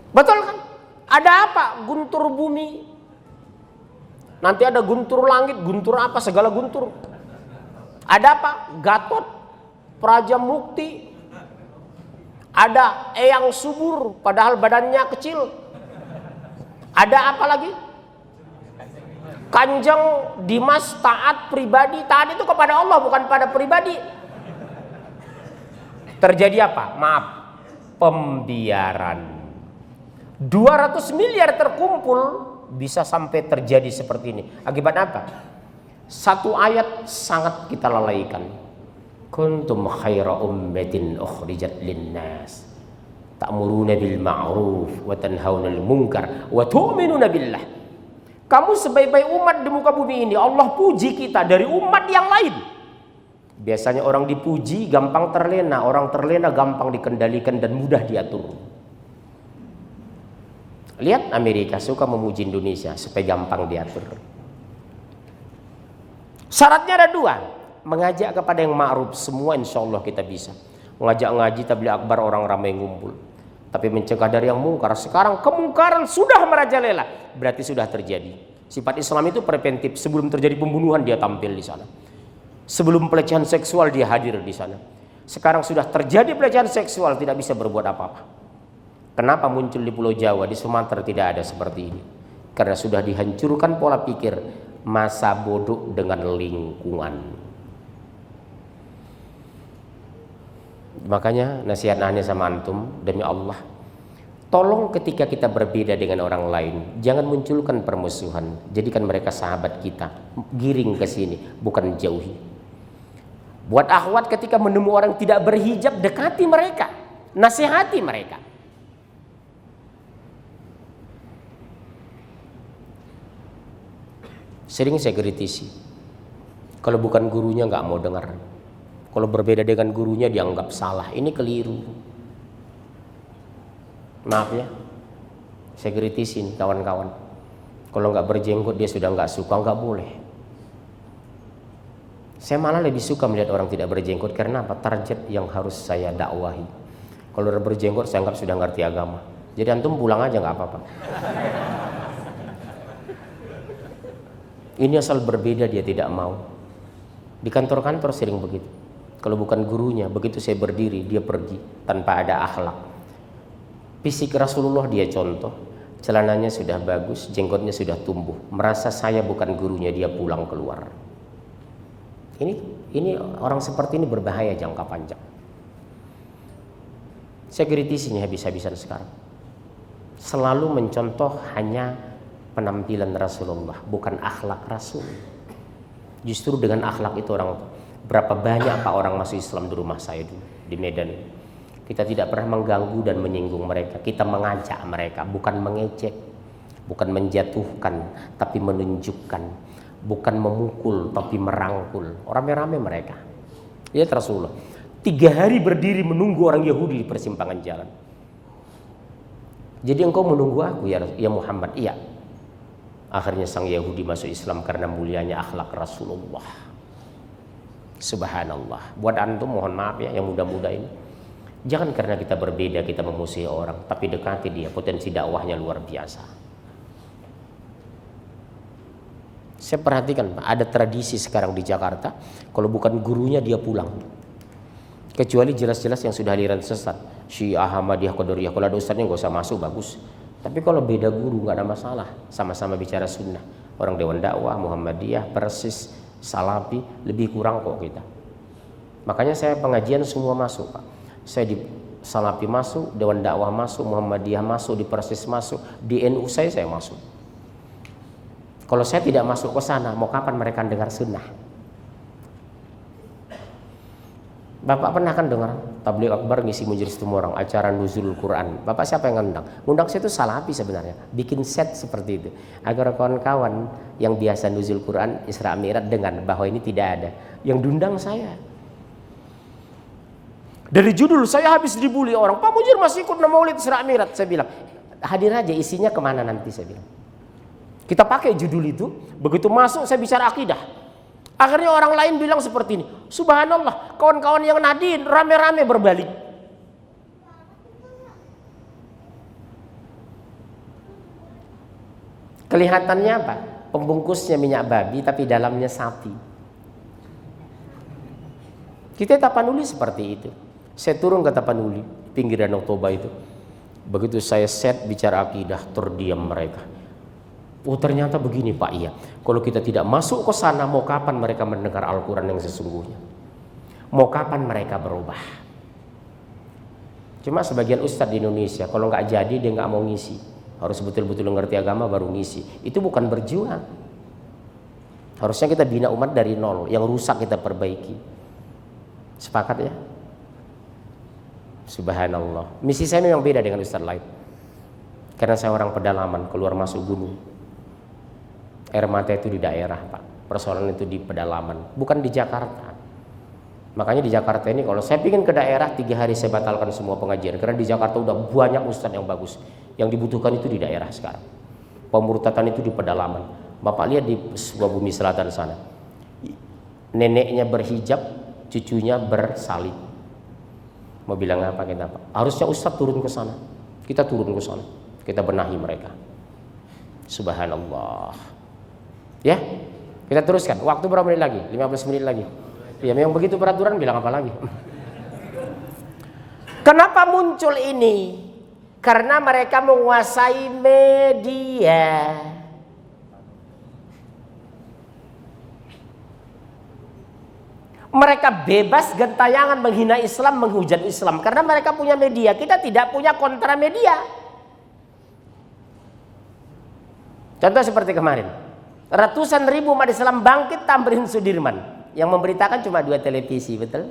Betul kan? Ada apa? Guntur bumi. Nanti ada guntur langit, guntur apa? Segala guntur. Ada apa? Gatot, Praja Mukti. Ada Eyang Subur, padahal badannya kecil. Ada apa lagi? Kanjeng Dimas taat pribadi. Taat itu kepada Allah, bukan pada pribadi. Terjadi apa? Maaf, pembiaran. 200 miliar terkumpul, bisa sampai terjadi seperti ini. Akibat apa? Satu ayat sangat kita lalaikan. Kuntum khaira ummatin ukhrijat linnas ta'muruna bil ma'ruf wa tanhauna 'anil munkar wa tu'minuna billah. Kamu sebaik-baik umat di muka bumi ini. Allah puji kita dari umat yang lain. Biasanya orang dipuji gampang terlena, orang terlena gampang dikendalikan dan mudah diatur. Lihat Amerika suka memuji Indonesia supaya gampang diatur. Syaratnya ada dua. Mengajak kepada yang ma'ruf, semua insya Allah kita bisa. Mengajak ngaji tabligh akbar orang ramai ngumpul. Tapi mencegah dari yang mungkar. Sekarang kemungkaran sudah merajalela, berarti sudah terjadi. Sifat Islam itu preventif. Sebelum terjadi pembunuhan dia tampil di sana. Sebelum pelecehan seksual dia hadir di sana. Sekarang sudah terjadi pelecehan seksual, tidak bisa berbuat apa-apa. Kenapa muncul di Pulau Jawa, di Sumatera tidak ada seperti ini? Karena sudah dihancurkan pola pikir masa bodoh dengan lingkungan. Makanya nasihat aneh sama antum, demi Allah, tolong ketika kita berbeda dengan orang lain, jangan munculkan permusuhan. Jadikan mereka sahabat kita, giring ke sini, bukan jauhi. Buat akhwat ketika menemui orang tidak berhijab, dekati mereka, nasihati mereka. Sering saya kritisi, kalau bukan gurunya nggak mau dengar. Kalau berbeda dengan gurunya dianggap salah. Ini keliru. Maaf ya, saya kritisin kawan-kawan. Kalau nggak berjenggot dia sudah nggak suka, nggak boleh. Saya malah lebih suka melihat orang tidak berjenggot. Karena apa? Target yang harus saya dakwahi. Kalau udah berjenggot saya anggap sudah ngerti agama. Jadi antum pulang aja nggak apa-apa. Ini asal berbeda dia tidak mau. Di kantor-kantor sering begitu. Kalau bukan gurunya, begitu saya berdiri, dia pergi tanpa ada akhlak. Fisik Rasulullah dia contoh, celananya sudah bagus, jenggotnya sudah tumbuh. Merasa saya bukan gurunya, dia pulang keluar. Ini orang seperti ini berbahaya jangka panjang. Saya kritisinya habis-habisan sekarang. Selalu mencontoh hanya penampilan Rasulullah, bukan akhlak Rasul. Justru dengan akhlak itu orang. Berapa banyak Pak orang masuk Islam di rumah saya dulu di Medan. Kita tidak pernah mengganggu dan menyinggung mereka. Kita mengajak mereka, bukan mengejek, bukan menjatuhkan, tapi menunjukkan, bukan memukul, tapi merangkul. Rame-rame mereka. Lihat Rasulullah 3 hari berdiri menunggu orang Yahudi di persimpangan jalan. Jadi engkau menunggu aku ya Muhammad? Iya. Akhirnya sang Yahudi masuk Islam karena mulianya akhlak Rasulullah. Subhanallah. Buat antum mohon maaf ya yang muda-muda ini, jangan karena kita berbeda kita memusuhi orang, tapi dekati dia, potensi dakwahnya luar biasa. Saya perhatikan Pak, ada tradisi sekarang di Jakarta, kalau bukan gurunya dia pulang. Kecuali jelas-jelas yang sudah aliran sesat, Syiah, Ahmadiyah, Qadariyah. Kalau ada ustadznya nggak usah masuk, bagus. Tapi kalau beda guru nggak ada masalah, sama-sama bicara sunnah. Orang Dewan Dakwah, Muhammadiyah, Persis, Salafi, lebih kurang kok kita. Makanya saya pengajian semua masuk Pak. Salafi masuk, Dewan Dakwah masuk, Muhammadiyah masuk, di Persis masuk, di NU saya masuk. Kalau saya tidak masuk ke sana, mau kapan mereka dengar sunnah? Bapak pernah kan dengar tabligh akbar ngisi majelis orang acara nuzul Quran. Bapak siapa yang ngundang? Ngundang saya itu Salafi sebenarnya. Bikin set seperti itu agar kawan-kawan yang biasa nuzul Quran Isra Mi'raj dengan bahwa ini tidak ada. Yang diundang saya. Dari judul saya habis dibully orang. Pak Mujir masih ikut Maulid Isra Mi'raj. Saya bilang hadir aja, isinya kemana nanti, saya bilang. Kita pakai judul itu, begitu masuk saya bicara akidah. Akhirnya orang lain bilang seperti ini, subhanallah, kawan-kawan yang nadin rame-rame berbalik. Kelihatannya apa? Pembungkusnya minyak babi tapi dalamnya sapi. Kita Tapanuli seperti itu. Saya turun ke Tapanuli, pinggir Danau Toba itu. Begitu saya set bicara akidah, terdiam mereka. Oh ternyata begini Pak, iya. Kalau kita tidak masuk ke sana, mau kapan mereka mendengar Al-Quran yang sesungguhnya? Mau kapan mereka berubah? Cuma sebagian ustadz di Indonesia, kalau nggak jadi dia nggak mau ngisi. Harus betul-betul ngerti agama baru ngisi. Itu bukan berjuang. Harusnya kita bina umat dari nol. Yang rusak kita perbaiki. Sepakat ya? Subhanallah. Misi saya memang beda dengan ustadz lain. Karena saya orang pedalaman, keluar masuk gunung. Air mata itu di daerah Pak, persoalan itu di pedalaman, bukan di Jakarta. Makanya di Jakarta ini kalau saya pingin ke daerah 3 hari saya batalkan semua pengajian, karena di Jakarta udah banyak ustadz yang bagus. Yang dibutuhkan itu di daerah sekarang. Pemurtatan itu di pedalaman. Bapak lihat di sebuah bumi selatan sana, neneknya berhijab, cucunya bersalib. Mau bilang apa kita Pak? Harusnya ustadz turun ke sana. Kita turun ke sana, kita benahi mereka. Subhanallah. Ya, kita teruskan. Waktu berapa menit lagi? 15 menit lagi. Ya, memang begitu peraturan, bilang apa lagi? Kenapa muncul ini? Karena mereka menguasai media. Mereka bebas gentayangan menghina Islam, menghujat Islam. Karena mereka punya media. Kita tidak punya kontra media. Contoh seperti kemarin. Ratusan ribu umat Islam bangkit Tamrin Sudirman. Yang memberitakan cuma 2 televisi, betul?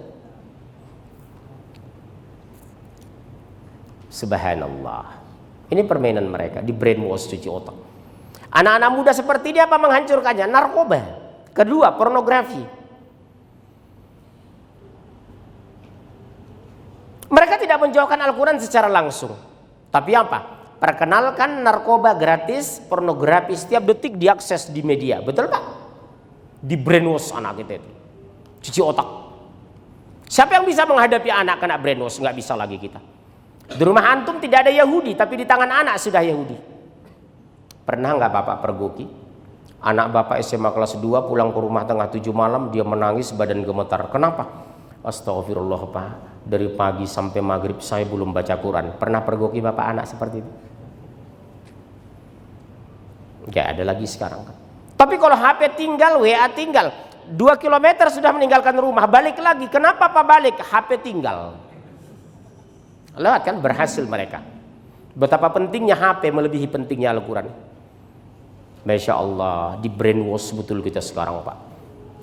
Subhanallah. Ini permainan mereka, di brainwash, cuci otak. Anak-anak muda seperti ini apa menghancurkannya? Narkoba. Kedua, pornografi. Mereka tidak menjauhkan Al-Quran secara langsung. Tapi apa? Perkenalkan narkoba gratis, pornografi setiap detik diakses di media, betul Pak? Di brainwash anak kita itu, cuci otak. Siapa yang bisa menghadapi anak kena brainwash? Nggak bisa lagi kita. Di rumah antum tidak ada Yahudi, tapi di tangan anak sudah Yahudi. Pernah nggak Bapak pergoki? Anak Bapak SMA kelas 2 pulang ke rumah tengah 7 malam, dia menangis badan gemetar. Kenapa? Astagfirullah Pak, dari pagi sampai maghrib saya belum baca Quran. Pernah pergoki Bapak anak seperti itu? Gak ada lagi sekarang kan. Tapi kalau HP tinggal, WA tinggal, 2 kilometer sudah meninggalkan rumah, balik lagi. Kenapa Pak balik? HP tinggal. Lihat kan, berhasil mereka. Betapa pentingnya HP melebihi pentingnya Al-Quran. Masya Allah, di brainwash betul kita sekarang Pak.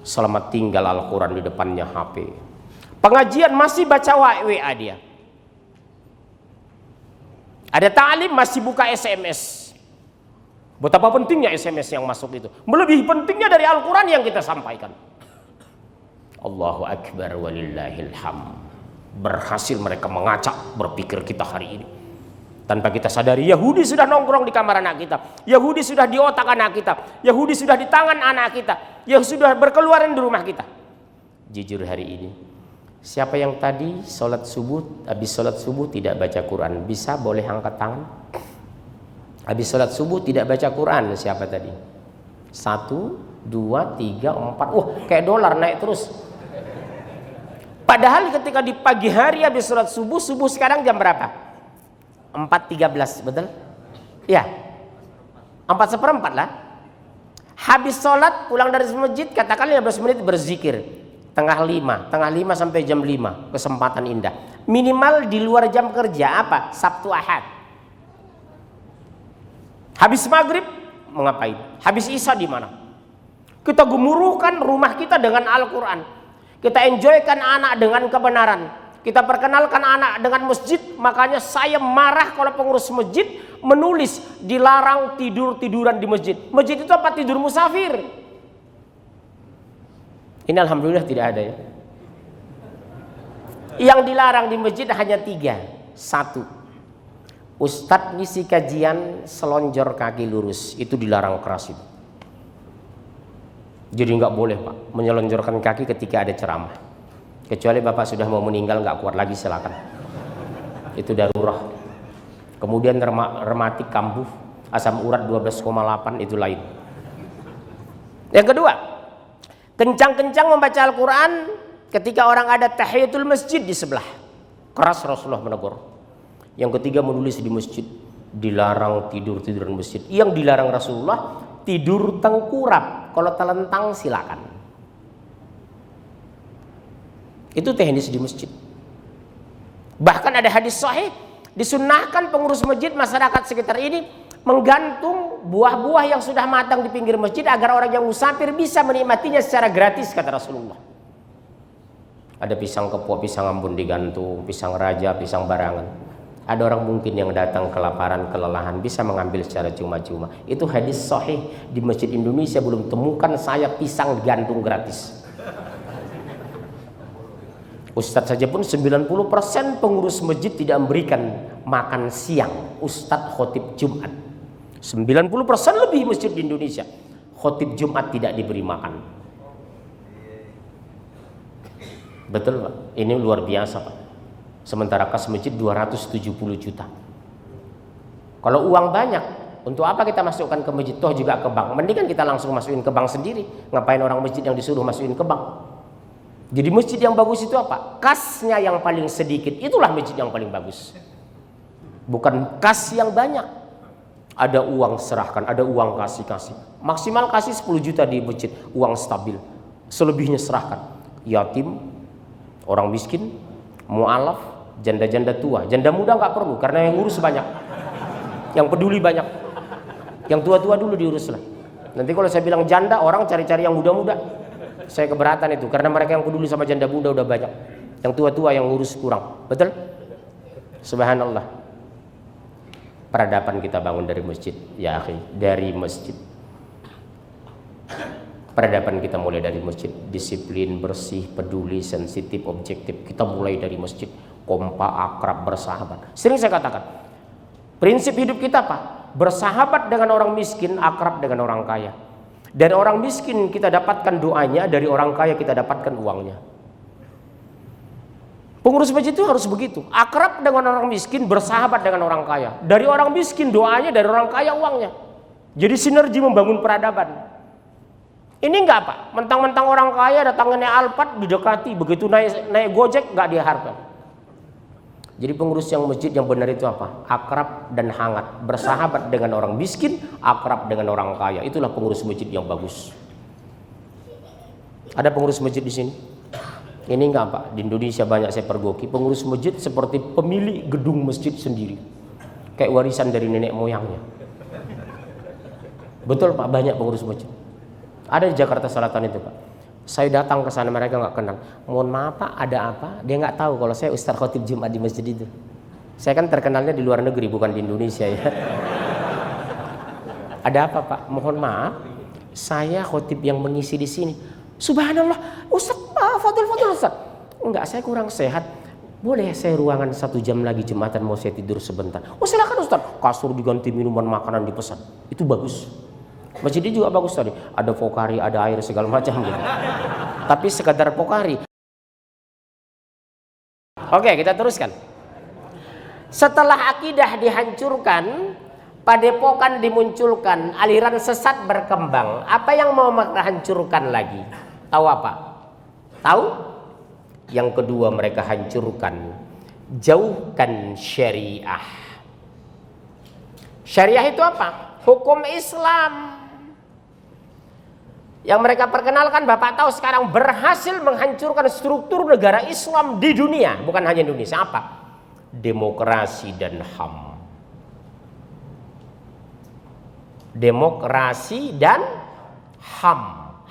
Selamat tinggal Al-Quran, di depannya HP. Pengajian masih baca WA dia. Ada ta'lim masih buka SMS. Betapa pentingnya SMS yang masuk itu. Melebihi pentingnya dari Al-Quran yang kita sampaikan. Allahu Akbar walillahilham. Berhasil mereka mengacak berpikir kita hari ini. Tanpa kita sadari, Yahudi sudah nongkrong di kamar anak kita. Yahudi sudah di otak anak kita. Yahudi sudah di tangan anak kita. Yahudi sudah berkeluaran di rumah kita. Jujur hari ini, siapa yang tadi sholat subuh, habis sholat subuh tidak baca Quran? Bisa boleh angkat tangan? Habis sholat subuh tidak baca Quran, siapa tadi? 1, 2, 3, 4. Wah, kayak dolar naik terus. Padahal ketika di pagi hari habis sholat subuh, subuh sekarang jam berapa? 4.13, betul? Ya, 4:04 lah. Habis sholat pulang dari masjid, katakan 15 menit berzikir. Tengah 5 sampai jam 5, kesempatan indah. Minimal di luar jam kerja apa? Sabtu Ahad. Habis maghrib mau ngapain? Habis isya di mana? Kita gemuruhkan rumah kita dengan Al-Quran. Kita enjoykan anak dengan kebenaran. Kita perkenalkan anak dengan masjid. Makanya saya marah kalau pengurus masjid menulis dilarang tidur-tiduran di masjid. Masjid itu apa? Tidur musafir. Ini alhamdulillah tidak ada ya. Yang dilarang di masjid hanya 3. 1, ustadz ngisi kajian selonjor kaki lurus, itu dilarang keras itu. Jadi nggak boleh Pak menyelonjorkan kaki ketika ada ceramah. Kecuali Bapak sudah mau meninggal nggak kuat lagi, silakan. Itu darurat. Kemudian rematik kambuh, asam urat 12,8 itu lain. Yang kedua, kencang-kencang membaca Al-Quran ketika orang ada tahiyatul masjid di sebelah. Keras Rasulullah menegur. Yang ketiga, menulis di masjid. Dilarang tidur-tiduran masjid. Yang dilarang Rasulullah tidur tengkurap. Kalau telentang silakan. Itu teknis di masjid. Bahkan ada hadis sahih, disunnahkan pengurus masjid masyarakat sekitar ini menggantung buah-buah yang sudah matang di pinggir masjid agar orang yang musafir bisa menikmatinya secara gratis, kata Rasulullah. Ada pisang kepok, pisang ambon digantung, pisang raja, pisang barangan. Ada orang mungkin yang datang kelaparan, kelelahan, bisa mengambil secara cuma-cuma. Itu hadis sahih. Di masjid Indonesia belum temukan saya pisang digantung gratis. Ustadz saja pun 90% pengurus masjid tidak memberikan makan siang. Ustadz khotib Jumat 90% lebih masjid di Indonesia khotib Jumat tidak diberi makan. Betul Pak, ini luar biasa Pak. Sementara kas masjid 270 juta. Kalau uang banyak, untuk apa kita masukkan ke masjid? Toh juga ke bank. Mendingan kita langsung masukin ke bank sendiri. Ngapain orang masjid yang disuruh masukin ke bank? Jadi masjid yang bagus itu apa? Kasnya yang paling sedikit, itulah masjid yang paling bagus. Bukan kas yang banyak. Ada uang serahkan, ada uang kasih. Maksimal kasih 10 juta di masjid, uang stabil. Selebihnya serahkan. Yatim, orang miskin, mu'alaf, janda-janda tua. Janda muda nggak perlu, karena yang ngurus banyak. Yang peduli banyak. Yang tua-tua dulu diurus lah. Nanti kalau saya bilang janda, orang cari-cari yang muda-muda. Saya keberatan itu, karena mereka yang peduli sama janda muda udah banyak. Yang tua-tua yang ngurus kurang. Betul? Subhanallah. Peradaban kita bangun dari masjid, ya akhi, dari masjid. Peradaban kita mulai dari masjid. Disiplin, bersih, peduli, sensitif, objektif. Kita mulai dari masjid. Kompak, akrab, bersahabat. Sering saya katakan, prinsip hidup kita apa? Bersahabat dengan orang miskin, akrab dengan orang kaya. Dari orang miskin kita dapatkan doanya, dari orang kaya kita dapatkan uangnya. Pengurus masjid itu harus begitu. Akrab dengan orang miskin, bersahabat dengan orang kaya. Dari orang miskin doanya, dari orang kaya uangnya. Jadi sinergi membangun peradaban. Ini enggak Pak, mentang-mentang orang kaya datangnya Alphard didekati, begitu naik Gojek enggak diharapkan. Jadi pengurus yang masjid yang benar itu apa? Akrab dan hangat, bersahabat dengan orang miskin, akrab dengan orang kaya. Itulah pengurus masjid yang bagus. Ada pengurus masjid di sini? Ini enggak Pak, di Indonesia banyak saya pergoki. Pengurus masjid seperti pemilik gedung masjid sendiri, kayak warisan dari nenek moyangnya. Betul Pak, banyak pengurus masjid. Ada di Jakarta Selatan itu Pak. Saya datang ke sana, mereka nggak kenal. Mohon maaf Pak, ada apa? Dia nggak tahu kalau saya Ustadz khotib Jumat di masjid itu. Saya kan terkenalnya di luar negeri, bukan di Indonesia ya. Ada apa Pak? Mohon maaf, saya khotib yang mengisi di sini. Subhanallah, Ustadz, fadil Ustadz. Enggak, saya kurang sehat. Boleh saya ruangan 1 jam lagi Jumatan, mau saya tidur sebentar. Oh silakan Ustadz. Kasur diganti, minuman, makanan dipesan. Itu bagus. Masjidnya juga bagus tadi, ada pokari, ada air segala macam gitu. Tapi sekadar pokari. Oke, kita teruskan. Setelah akidah dihancurkan, padepokan dimunculkan, aliran sesat berkembang. Apa yang mau mereka hancurkan lagi? Tahu apa? Tahu? Yang kedua mereka hancurkan, jauhkan syariah. Syariah itu apa? Hukum Islam. Yang mereka perkenalkan, Bapak tahu sekarang berhasil menghancurkan struktur negara Islam di dunia. Bukan hanya Indonesia, apa? Demokrasi dan HAM. Demokrasi dan HAM.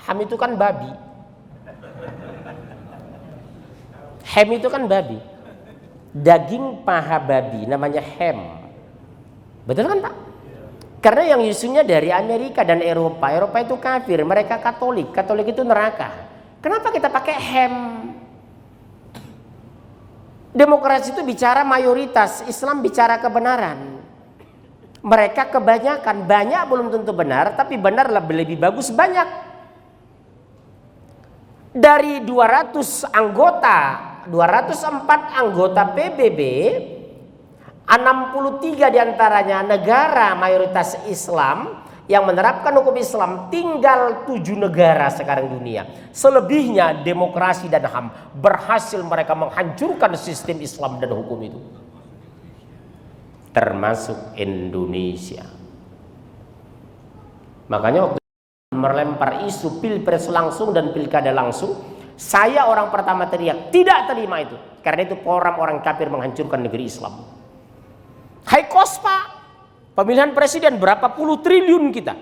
HAM itu kan babi. Ham itu kan babi. Daging paha babi namanya ham. Betul kan Pak? Karena yang isunya dari Amerika dan Eropa. Eropa itu kafir, mereka Katolik. Katolik itu neraka. Kenapa kita pakai ham? Demokrasi itu bicara mayoritas, Islam bicara kebenaran. Mereka kebanyakan, banyak belum tentu benar, tapi benar lebih bagus banyak. Dari 200 anggota, 204 anggota PBB, 63 diantaranya negara mayoritas Islam yang menerapkan hukum Islam. Tinggal 7 negara sekarang dunia. Selebihnya demokrasi dan HAM. Berhasil mereka menghancurkan sistem Islam dan hukum itu. Termasuk Indonesia. Makanya waktu melempar isu pilpres langsung dan pilkada langsung, saya orang pertama teriak, tidak terima itu. Karena itu orang kafir menghancurkan negeri Islam. High cost Pak. Pemilihan presiden berapa puluh triliun kita.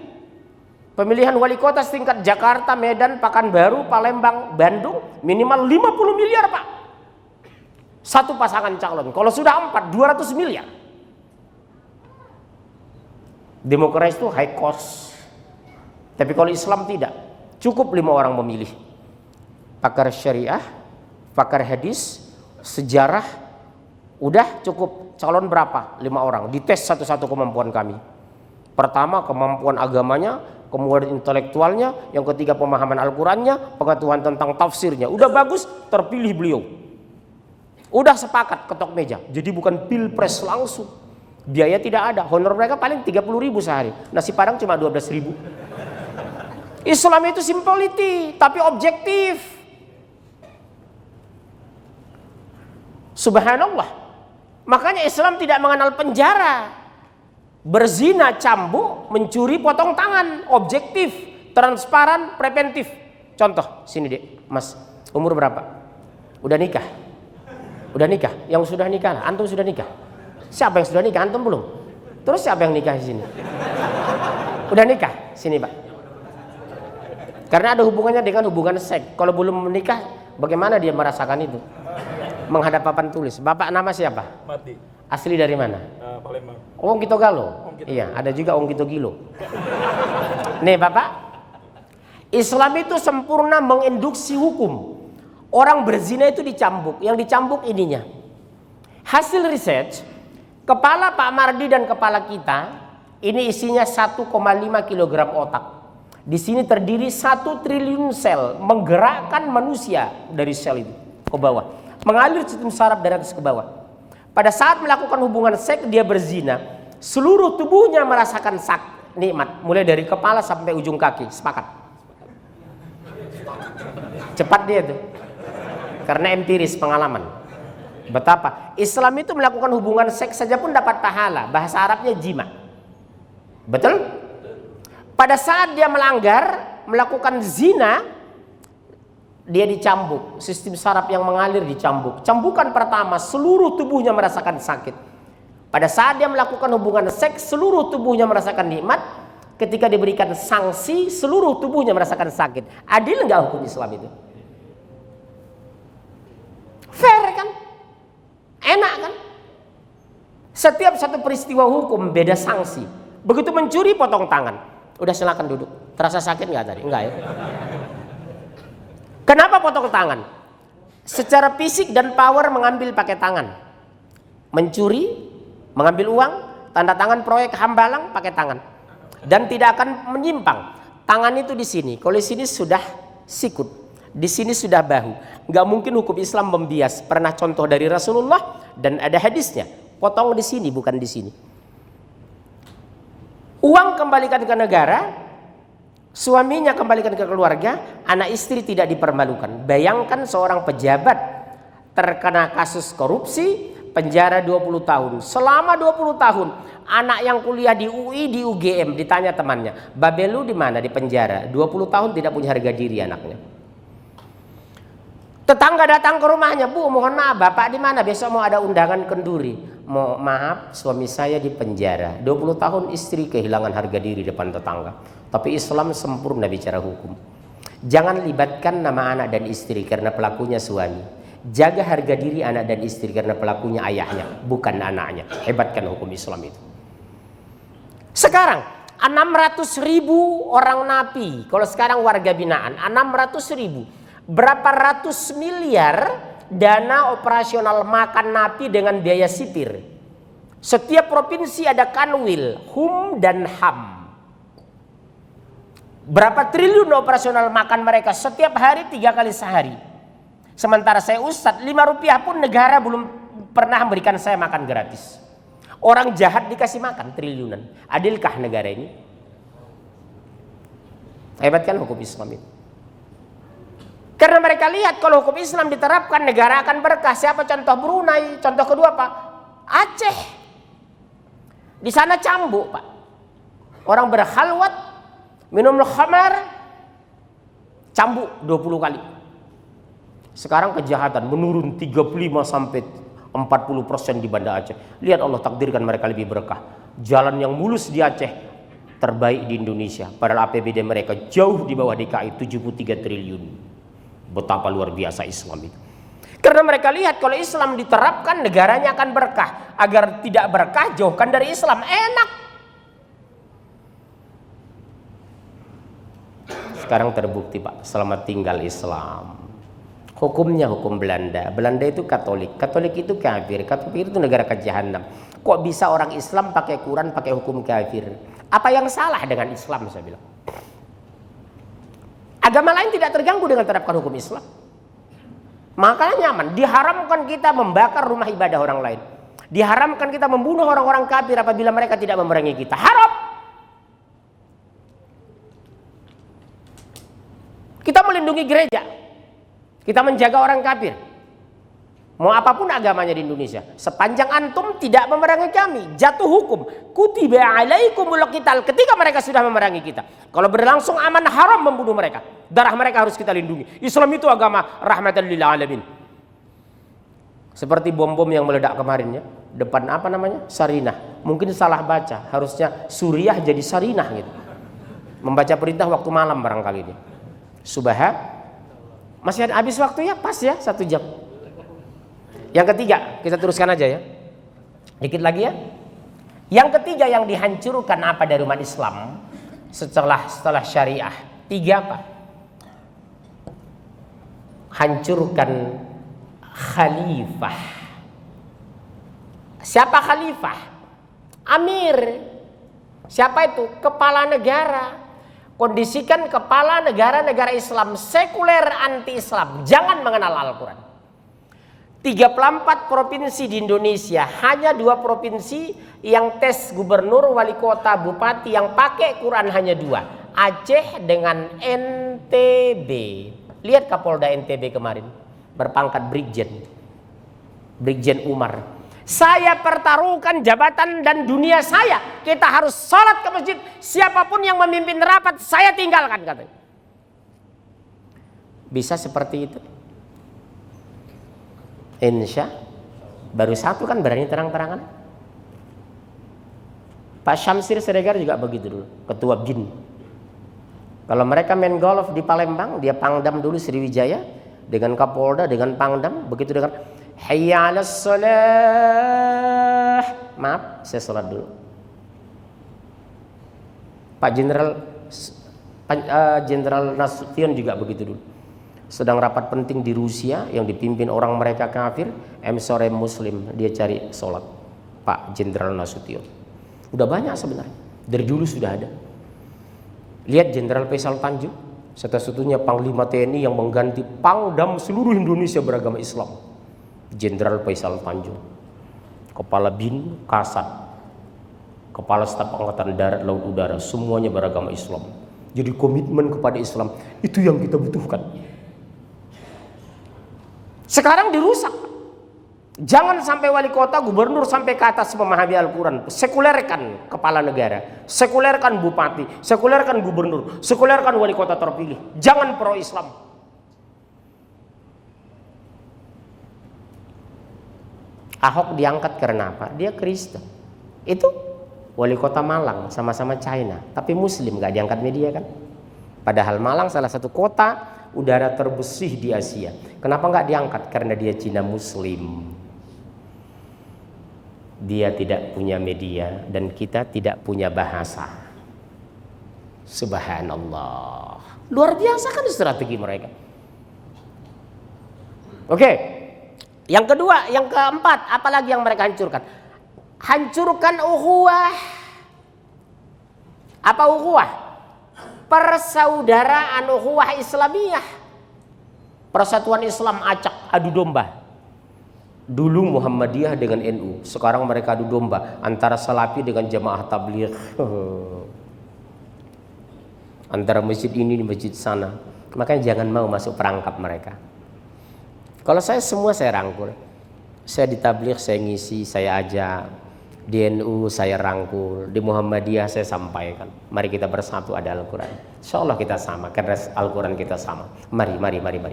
Pemilihan wali kota setingkat Jakarta, Medan, Pekanbaru, Palembang, Bandung minimal 50 miliar Pak. Satu pasangan calon. Kalau sudah 4, 200 miliar. Demokrasi itu high cost. Tapi kalau Islam tidak. Cukup 5 orang memilih. Pakar syariah, pakar hadis, sejarah. Udah cukup. Calon berapa? 5 orang. Dites satu-satu kemampuan kami. Pertama kemampuan agamanya, kemudian intelektualnya, yang ketiga pemahaman Al-Qurannya, pengetahuan tentang tafsirnya. Udah bagus, terpilih beliau. Udah sepakat ketok meja. Jadi bukan pilpres langsung. Biaya tidak ada. Honor mereka paling 30.000 sehari. Nasi Padang cuma 12.000. Islam itu simplity, tapi objektif. Subhanallah. Makanya Islam tidak mengenal penjara. Berzina, cambuk, mencuri, potong tangan. Objektif, transparan, preventif. Contoh, sini dek, Mas, umur berapa? Udah nikah? Udah nikah? Yang sudah nikah lah, antum sudah nikah? Siapa yang sudah nikah? Antum belum? Terus siapa yang nikah di sini? Udah nikah? Sini Pak. Karena ada hubungannya dengan hubungan seks. Kalau belum menikah, bagaimana dia merasakan itu? Menghadap papan tulis. Bapak nama siapa? Mati. Asli dari mana? Palembang. Wong Kito Galo. Iya, ada juga Wong Kito Gilo. Nih Bapak, Islam itu sempurna menginduksi hukum. Orang berzina itu dicambuk. Yang dicambuk ininya. Hasil research, kepala Pak Mardi dan kepala kita, ini isinya 1,5 kg otak. Di sini terdiri 1 triliun sel menggerakkan manusia dari sel itu ke bawah. Mengalir sistem saraf dari atas ke bawah. Pada saat melakukan hubungan seks dia berzina, seluruh tubuhnya merasakan nikmat, mulai dari kepala sampai ujung kaki. Sepakat? Cepat dia tuh. Karena empiris pengalaman. Betapa Islam itu melakukan hubungan seks saja pun dapat pahala. Bahasa Arabnya jima. Betul? Pada saat dia melanggar, melakukan zina, dia dicambuk, sistem saraf yang mengalir dicambuk. Cambukan pertama, seluruh tubuhnya merasakan sakit. Pada saat dia melakukan hubungan seks, seluruh tubuhnya merasakan nikmat. Ketika diberikan sanksi, seluruh tubuhnya merasakan sakit. Adil nggak hukum Islam itu? Fair kan? Enak kan? Setiap satu peristiwa hukum beda sanksi. Begitu mencuri potong tangan. Udah silakan duduk. Terasa sakit nggak tadi? Enggak ya? Kenapa potong tangan? Secara fisik dan power mengambil pakai tangan. Mencuri, mengambil uang, tanda tangan proyek Hambalang pakai tangan. Dan tidak akan menyimpang. Tangan itu di sini. Kalau di sini sudah sikut, di sini sudah bahu. Nggak mungkin hukum Islam membias. Pernah contoh dari Rasulullah dan ada hadisnya. Potong di sini, bukan di sini. Uang kembalikan ke negara. Suaminya kembalikan ke keluarga, anak istri tidak dipermalukan. Bayangkan seorang pejabat terkena kasus korupsi, penjara 20 tahun. Selama 20 tahun, anak yang kuliah di UI, di UGM, ditanya temannya, Babelu di mana? Di penjara. 20 tahun tidak punya harga diri anaknya. Tetangga datang ke rumahnya, Bu, mohon maaf, Bapak di mana? Besok mau ada undangan kenduri. Maaf, suami saya di penjara. 20 tahun istri kehilangan harga diri depan tetangga. Tapi Islam sempurna bicara hukum. Jangan libatkan nama anak dan istri karena pelakunya suami. Jaga harga diri anak dan istri karena pelakunya ayahnya, bukan anaknya. Hebatkan hukum Islam itu. Sekarang 600.000 orang napi. Kalau sekarang warga binaan 600.000. Berapa ratus miliar dana operasional makan napi dengan biaya sipir. Setiap provinsi ada kanwil, hum dan ham. Berapa triliun operasional makan mereka setiap hari 3 kali sehari. Sementara saya ustadz, 5 rupiah pun negara belum pernah memberikan saya makan gratis. Orang jahat dikasih makan triliunan. Adilkah negara ini? Hebat kan hukum Islam itu? Karena mereka lihat kalau hukum Islam diterapkan negara akan berkah. Siapa contoh? Brunei. Contoh kedua Pak, Aceh. Di sana cambuk Pak. Orang berkhalwat, minum khamar, cambuk 20 kali. Sekarang kejahatan menurun 35 sampai 40% di Banda Aceh. Lihat Allah takdirkan mereka lebih berkah. Jalan yang mulus di Aceh terbaik di Indonesia. Padahal APBD mereka jauh di bawah DKI 73 triliun. Betapa luar biasa Islam itu. Karena mereka lihat kalau Islam diterapkan negaranya akan berkah. Agar tidak berkah jauhkan dari Islam. Enak. Sekarang terbukti Pak, selamat tinggal Islam. Hukumnya hukum Belanda. Belanda itu Katolik. Katolik itu kafir. Kafir itu negara ke jahanam. Kok bisa orang Islam pakai Quran, pakai hukum kafir? Apa yang salah dengan Islam saya bilang? Agama lain tidak terganggu dengan terapkan hukum Islam. Makanya nyaman. Diharamkan kita membakar rumah ibadah orang lain. Diharamkan kita membunuh orang-orang kafir apabila mereka tidak memerangi kita. Haram. Kita melindungi gereja. Kita menjaga orang kafir. Mau apapun agamanya di Indonesia. Sepanjang antum tidak memerangi kami, jatuh hukum. Kutiba alaikumul qital ketika mereka sudah memerangi kita. Kalau berlangsung aman, haram membunuh mereka. Darah mereka harus kita lindungi. Islam itu agama rahmatan lil alamin. Seperti bom-bom yang meledak kemarin ya. Depan apa namanya? Sarinah. Mungkin salah baca. Harusnya Suriah jadi Sarinah gitu. Membaca perintah waktu malam barangkali ini. Subha. Masih ada habis waktu ya? Pas ya 1 jam. Yang ketiga, kita teruskan aja ya. Dikit lagi ya. Yang ketiga yang dihancurkan apa dari umat Islam setelah syariah? 3 apa? Hancurkan khalifah. Siapa khalifah? Amir. Siapa itu? Kepala negara. Kondisikan kepala negara-negara Islam sekuler anti-Islam. Jangan mengenal Al-Quran. 34 provinsi di Indonesia, hanya 2 provinsi yang tes gubernur, wali kota, bupati yang pakai Quran hanya 2. Aceh dengan NTB. Lihat Kapolda NTB kemarin, berpangkat Brigjen Umar. Saya pertaruhkan jabatan dan dunia saya. Kita harus sholat ke masjid. Siapapun yang memimpin rapat, saya tinggalkan katanya. Bisa seperti itu? Insya baru 1 kan berani terang-terangan. Pak Syamsir Siregar juga begitu dulu, ketua BIN. Kalau mereka main golf di Palembang, dia pangdam dulu Sriwijaya dengan Kapolda, dengan pangdam, begitu dengan hayya 'alas shalah. Maaf, saya sholat dulu. Pak Jenderal Nasution juga begitu dulu. Sedang rapat penting di Rusia yang dipimpin orang mereka kafir, sore Muslim, dia cari sholat. Pak Jenderal Nasution. Udah banyak sebenarnya, dari dulu sudah ada. Lihat Jenderal Faisal Tanjung, satu-satunya Panglima TNI yang mengganti Pangdam seluruh Indonesia beragama Islam. Jenderal Faisal Tanjung, Kepala BIN, Kasat, Kepala Staf Angkatan Darat, Laut, Udara, semuanya beragama Islam. Jadi komitmen kepada Islam itu yang kita butuhkan. Sekarang dirusak. Jangan sampai wali kota, gubernur sampai ke atas memahami Al-Quran. Sekulerkan kepala negara, sekulerkan bupati, sekulerkan gubernur, sekulerkan wali kota terpilih. Jangan pro Islam. Ahok diangkat karena apa? Dia Kristen. Itu wali kota Malang, sama-sama China, tapi Muslim, gak diangkat media kan? Padahal Malang salah satu kota udara terbersih di Asia. Kenapa nggak diangkat? Karena dia Cina Muslim. Dia tidak punya media dan kita tidak punya bahasa. Subhanallah. Luar biasa kan strategi mereka. Oke. Yang kedua, yang keempat, apalagi yang mereka hancurkan? Hancurkan ukhuwah. Apa ukhuwah? Persaudaraan ukhuwah Islamiyah. Persatuan Islam acak adu domba. Dulu Muhammadiyah dengan NU, sekarang mereka adu domba antara Salafi dengan Jamaah Tabligh. Antara masjid ini di masjid sana. Makanya jangan mau masuk perangkap mereka. Kalau saya semua saya rangkul. Saya di Tabligh saya ngisi, saya ajak. Di NU saya rangkul, di Muhammadiyah saya sampaikan. Mari kita bersatu, ada Al-Quran. Insya Allah kita sama, karena Al-Quran kita sama. Mari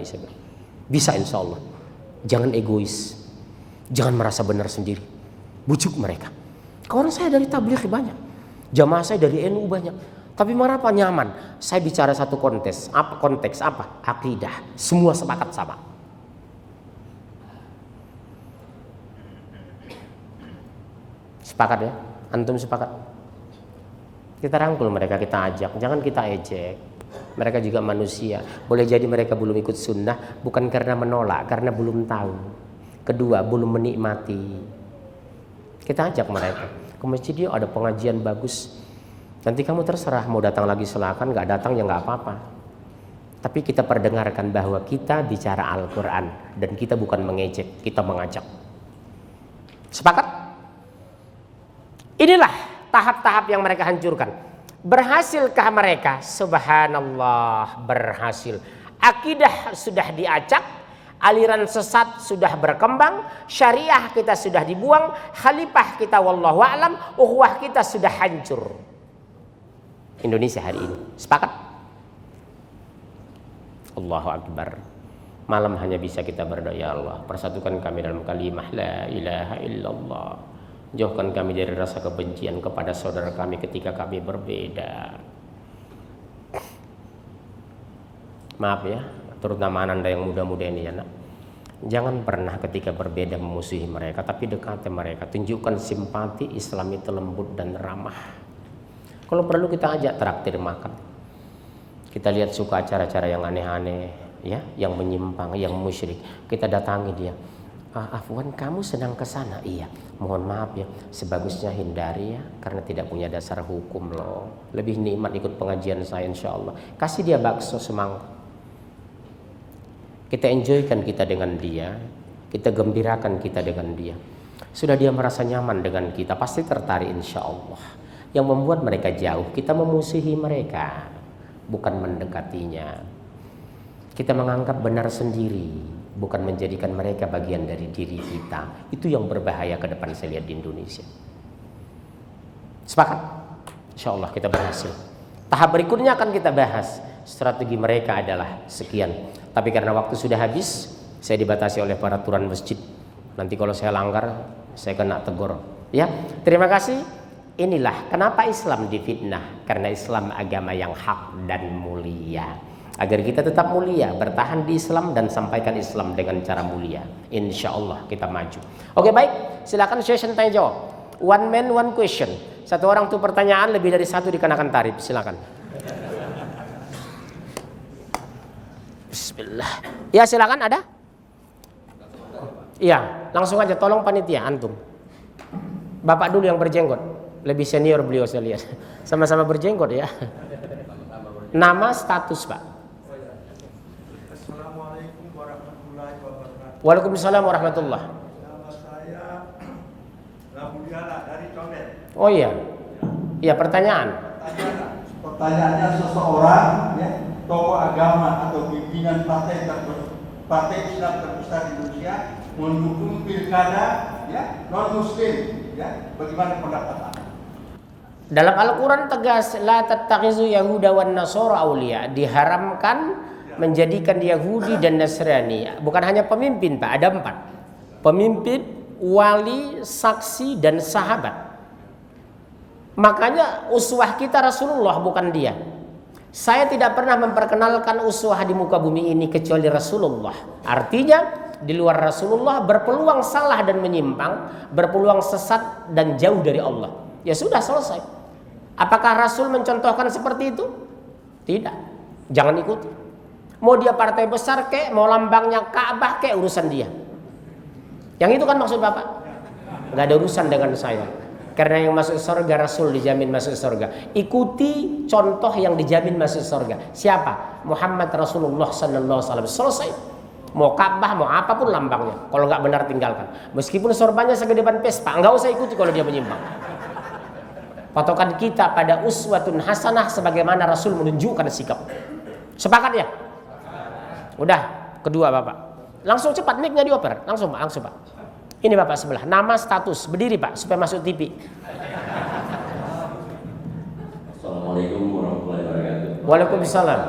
saya bilang. Bisa insya Allah. Jangan egois. Jangan merasa benar sendiri. Bujuk mereka. Kawan saya dari Tabligh banyak. Jamaah saya dari NU banyak. Tapi mereka nyaman. Saya bicara satu konteks apa? Akidah. Semua sepakat sama. Sepakat ya? Antum sepakat? Kita rangkul mereka, kita ajak. Jangan kita ejek. Mereka juga manusia. Boleh jadi mereka belum ikut sunnah bukan karena menolak, karena belum tahu. Kedua, belum menikmati. Kita ajak mereka ke masjid, yuk ada pengajian bagus. Nanti kamu terserah mau datang lagi silakan, nggak datang ya nggak apa-apa. Tapi kita perdengarkan bahwa kita bicara Al-Quran dan kita bukan mengejek, kita mengajak. Sepakat? Inilah tahap-tahap yang mereka hancurkan. Berhasilkah mereka? Subhanallah, berhasil. Akidah sudah diacak, aliran sesat sudah berkembang, syariah kita sudah dibuang, khalifah kita wallahu a'lam, ukhuwah kita sudah hancur. Indonesia hari ini. Sepakat? Allahu Akbar. Malam hanya bisa kita berdoa, ya Allah, persatukan kami dalam kalimah la ilaha illallah. Jauhkan kami dari rasa kebencian kepada saudara kami ketika kami berbeda. Maaf ya, terutama Anda yang muda-muda ini ya nak. Jangan pernah ketika berbeda memusuhi mereka, tapi dekati mereka. Tunjukkan simpati. Islam itu lembut dan ramah. Kalau perlu kita ajak traktir makan. Kita lihat suka acara-acara yang aneh-aneh, ya, yang menyimpang, yang musyrik. Kita datangi dia. Afwan, kamu sedang ke sana? Iya. Mohon maaf ya, sebagusnya hindari ya, karena tidak punya dasar hukum loh. Lebih nikmat ikut pengajian saya insya Allah. Kasih dia bakso semangkuk. Kita enjoykan kita dengan dia, kita gembirakan kita dengan dia. Sudah dia merasa nyaman dengan kita, pasti tertarik insya Allah. Yang membuat mereka jauh, kita memusuhi mereka, bukan mendekatinya. Kita menganggap benar sendiri, bukan menjadikan mereka bagian dari diri kita. Itu yang berbahaya ke depan saya lihat di Indonesia. Sepakat? Insya Allah kita berhasil. Tahap berikutnya akan kita bahas. Strategi mereka adalah sekian. Tapi karena waktu sudah habis, saya dibatasi oleh peraturan masjid. Nanti kalau saya langgar, saya kena tegur. Ya, terima kasih. Inilah kenapa Islam difitnah. Karena Islam agama yang hak dan mulia. Agar kita tetap mulia, bertahan di Islam dan sampaikan Islam dengan cara mulia. Insya Allah kita maju. Oke baik, silakan session tanya jawab. One man one question. Satu orang tuh pertanyaan, lebih dari satu dikenakan tarif. Silakan. Bismillah. Ya silakan, ada? Iya, langsung aja, tolong panitia antum. Bapak dulu yang berjenggot, lebih senior beliau saya lihat. Sama-sama berjenggot ya. Nama, status Pak. Assalamualaikum warahmatullahi wabarakatuh. Waalaikumsalam warahmatullahi. Nama saya Rabudiana dari Condet. Oh iya. Iya, pertanyaan. Pertanyaannya seseorang ya, tokoh agama atau pimpinan partai tertentu partai Islam terbesar di Indonesia mendukung pilkada ya non muslim ya. Bagaimana pendapat Anda? Dalam Al-Quran tegas, la tattakhizu yahuda wan nasara auliya, diharamkan menjadikan Yahudi dan Nasrani. Bukan hanya pemimpin Pak, ada 4. Pemimpin, wali, saksi, dan sahabat. Makanya uswah kita Rasulullah, bukan dia. Saya tidak pernah memperkenalkan uswah di muka bumi ini kecuali Rasulullah. Artinya di luar Rasulullah berpeluang salah dan menyimpang, berpeluang sesat dan jauh dari Allah. Ya sudah, selesai. Apakah Rasul mencontohkan seperti itu? Tidak. Jangan ikuti. Mau dia partai besar kek, mau lambangnya Ka'bah kek, urusan dia. Yang itu kan maksud Bapak? Gak ada urusan dengan saya. Karena yang masuk surga Rasul dijamin masuk surga. Ikuti contoh yang dijamin masuk surga. Siapa? Muhammad Rasulullah sallallahu alaihi wasallam. Selesai. Mau Ka'bah, mau apapun lambangnya. Kalau nggak benar tinggalkan. Meskipun sorbannya segede ban Vespa, nggak usah ikuti kalau dia menyimpang. Patokan kita pada uswatun hasanah sebagaimana Rasul menunjukkan sikap. Sepakat ya? Udah, kedua Bapak. Langsung cepat, mic-nya dioper. Langsung Pak. Ini Bapak sebelah, nama status, berdiri Pak supaya masuk TV. Assalamualaikum warahmatullahi wabarakatuh. Waalaikumsalam.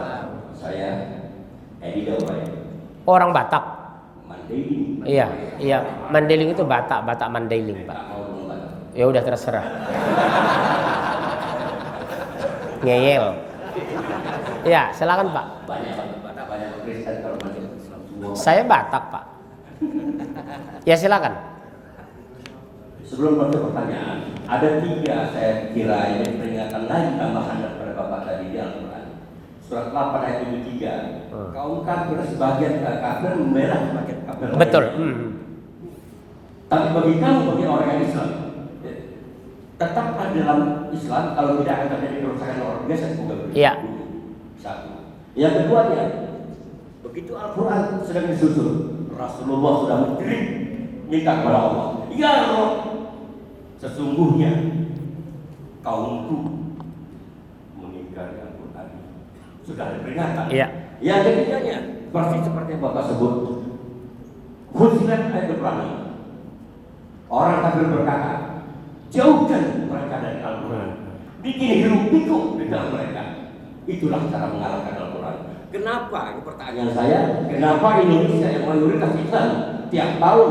Saya Edi Dawai. Orang Batak. Mandailing. Iya, Mandailing itu Batak Mandailing Pak. Ya udah terserah. Ngeyel. Ya, silakan Pak. Banyak Kristen kalau masuk Islam semua. Saya Batak Pak. Ya silakan. Sebelum masuk pertanyaan, ada 3 saya kira ini peringatan lagi tambahan daripada Bapak tadi di Al-Quran. Surat 8 ayat 73. Kaum kafir sebagian kafir membela sebagian kafir. Betul. Tapi bagi kamu, bagi orang yang Islam, tetap ada dalam Islam kalau tidak akan terjadi kerusakan orang biasa juga beri. Iya. Satu. Yang keduanya, begitu Al-Quran sedang disusun, Rasulullah sudah minta kepada Allah, ya Allah, sesungguhnya kaumku mengingkari Al-Quran. Sudah ada peringatan. Iya. Yang ketiganya, persis seperti yang Bapak sebut, Fusilat ayat Al-Quran. Orang kafir berkata, jauhkan mereka dari Al-Quran, bikin hiruk pikuk di dalam mereka. Itulah cara mengalahkan Al-Quran. Kenapa? Ini pertanyaan saya. Kenapa Indonesia yang mayoritas Islam tiap tahun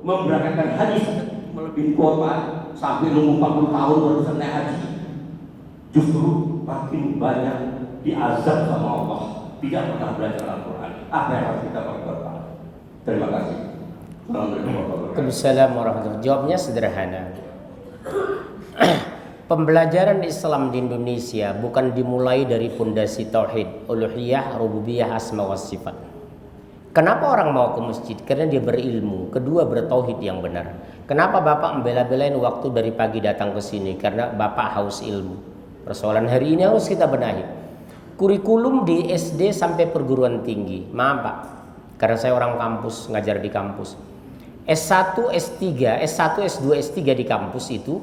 memberangkatkan hadis melebihi kuota sampai nunggu 40 tahun baru selesai haji? Justru makin banyak diazab sama Allah, tidak pernah belajar Al-Quran. Apa yang harus kita perbuat? Terima kasih. Waalaikumsalam warahmatullahi wabarakatuh. Jawabnya sederhana. Pembelajaran Islam di Indonesia bukan dimulai dari pondasi tauhid, uluhiyah, rububiyah, asma wa sifat. Kenapa orang mau ke masjid? Karena dia berilmu. Kedua, bertauhid yang benar. Kenapa Bapak membela-belain waktu dari pagi datang ke sini? Karena Bapak haus ilmu. Persoalan hari ini harus kita benahi. Kurikulum di SD sampai perguruan tinggi. Maaf Pak, karena saya orang kampus, ngajar di kampus. S1, S3, S1, S2, S3 di kampus itu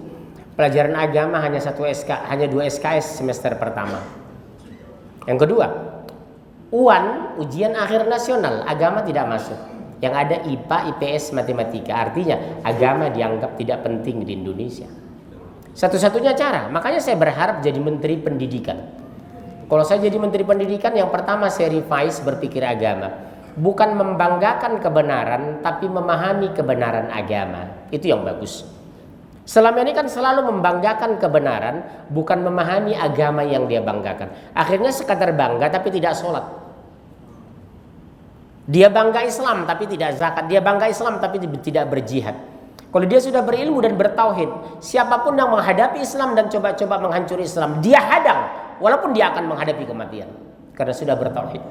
pelajaran agama hanya 2 SKS semester pertama. Yang kedua, UAN, ujian akhir nasional, agama tidak masuk. Yang ada IPA, IPS, matematika. Artinya agama dianggap tidak penting di Indonesia. Satu-satunya cara, makanya saya berharap jadi menteri pendidikan. Kalau saya jadi menteri pendidikan, yang pertama saya revise berpikir agama. Bukan membanggakan kebenaran, tapi memahami kebenaran agama. Itu yang bagus. Selama ini kan selalu membanggakan kebenaran, bukan memahami agama yang dia banggakan. Akhirnya sekadar bangga tapi tidak sholat. Dia bangga Islam tapi tidak zakat. Dia bangga Islam tapi tidak berjihad. Kalau dia sudah berilmu dan bertauhid, siapapun yang menghadapi Islam dan coba-coba menghancuri Islam, dia hadang, walaupun dia akan menghadapi kematian. Karena sudah bertauhid.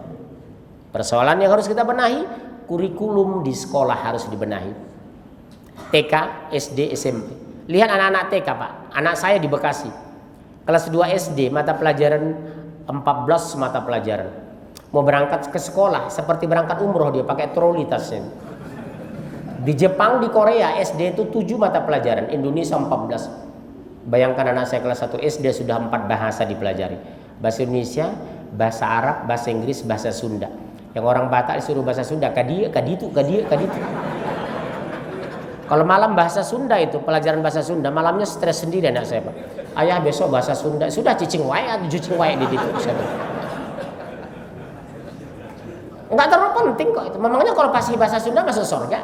Persoalan yang harus kita benahi, kurikulum di sekolah harus dibenahi. TK, SD, SMP. Lihat anak-anak TK Pak, anak saya di Bekasi, kelas 2 SD, mata pelajaran 14 mata pelajaran. Mau berangkat ke sekolah, seperti berangkat umroh, dia pakai troli tasnya. Di Jepang, di Korea, SD itu 7 mata pelajaran, Indonesia 14. Bayangkan anak saya kelas 1 SD sudah 4 bahasa dipelajari. Bahasa Indonesia, bahasa Arab, bahasa Inggris, bahasa Sunda. Yang orang Batak disuruh bahasa Sunda, kadia, kaditu, kadia, kaditu. Kalau malam bahasa Sunda itu, pelajaran bahasa Sunda, malamnya stres sendiri anak saya, Pak. Ayah besok bahasa Sunda, sudah cicing wae atau cicing wae di situ. Enggak terlalu penting kok itu. Memangnya kalau pasti bahasa Sunda masuk surga?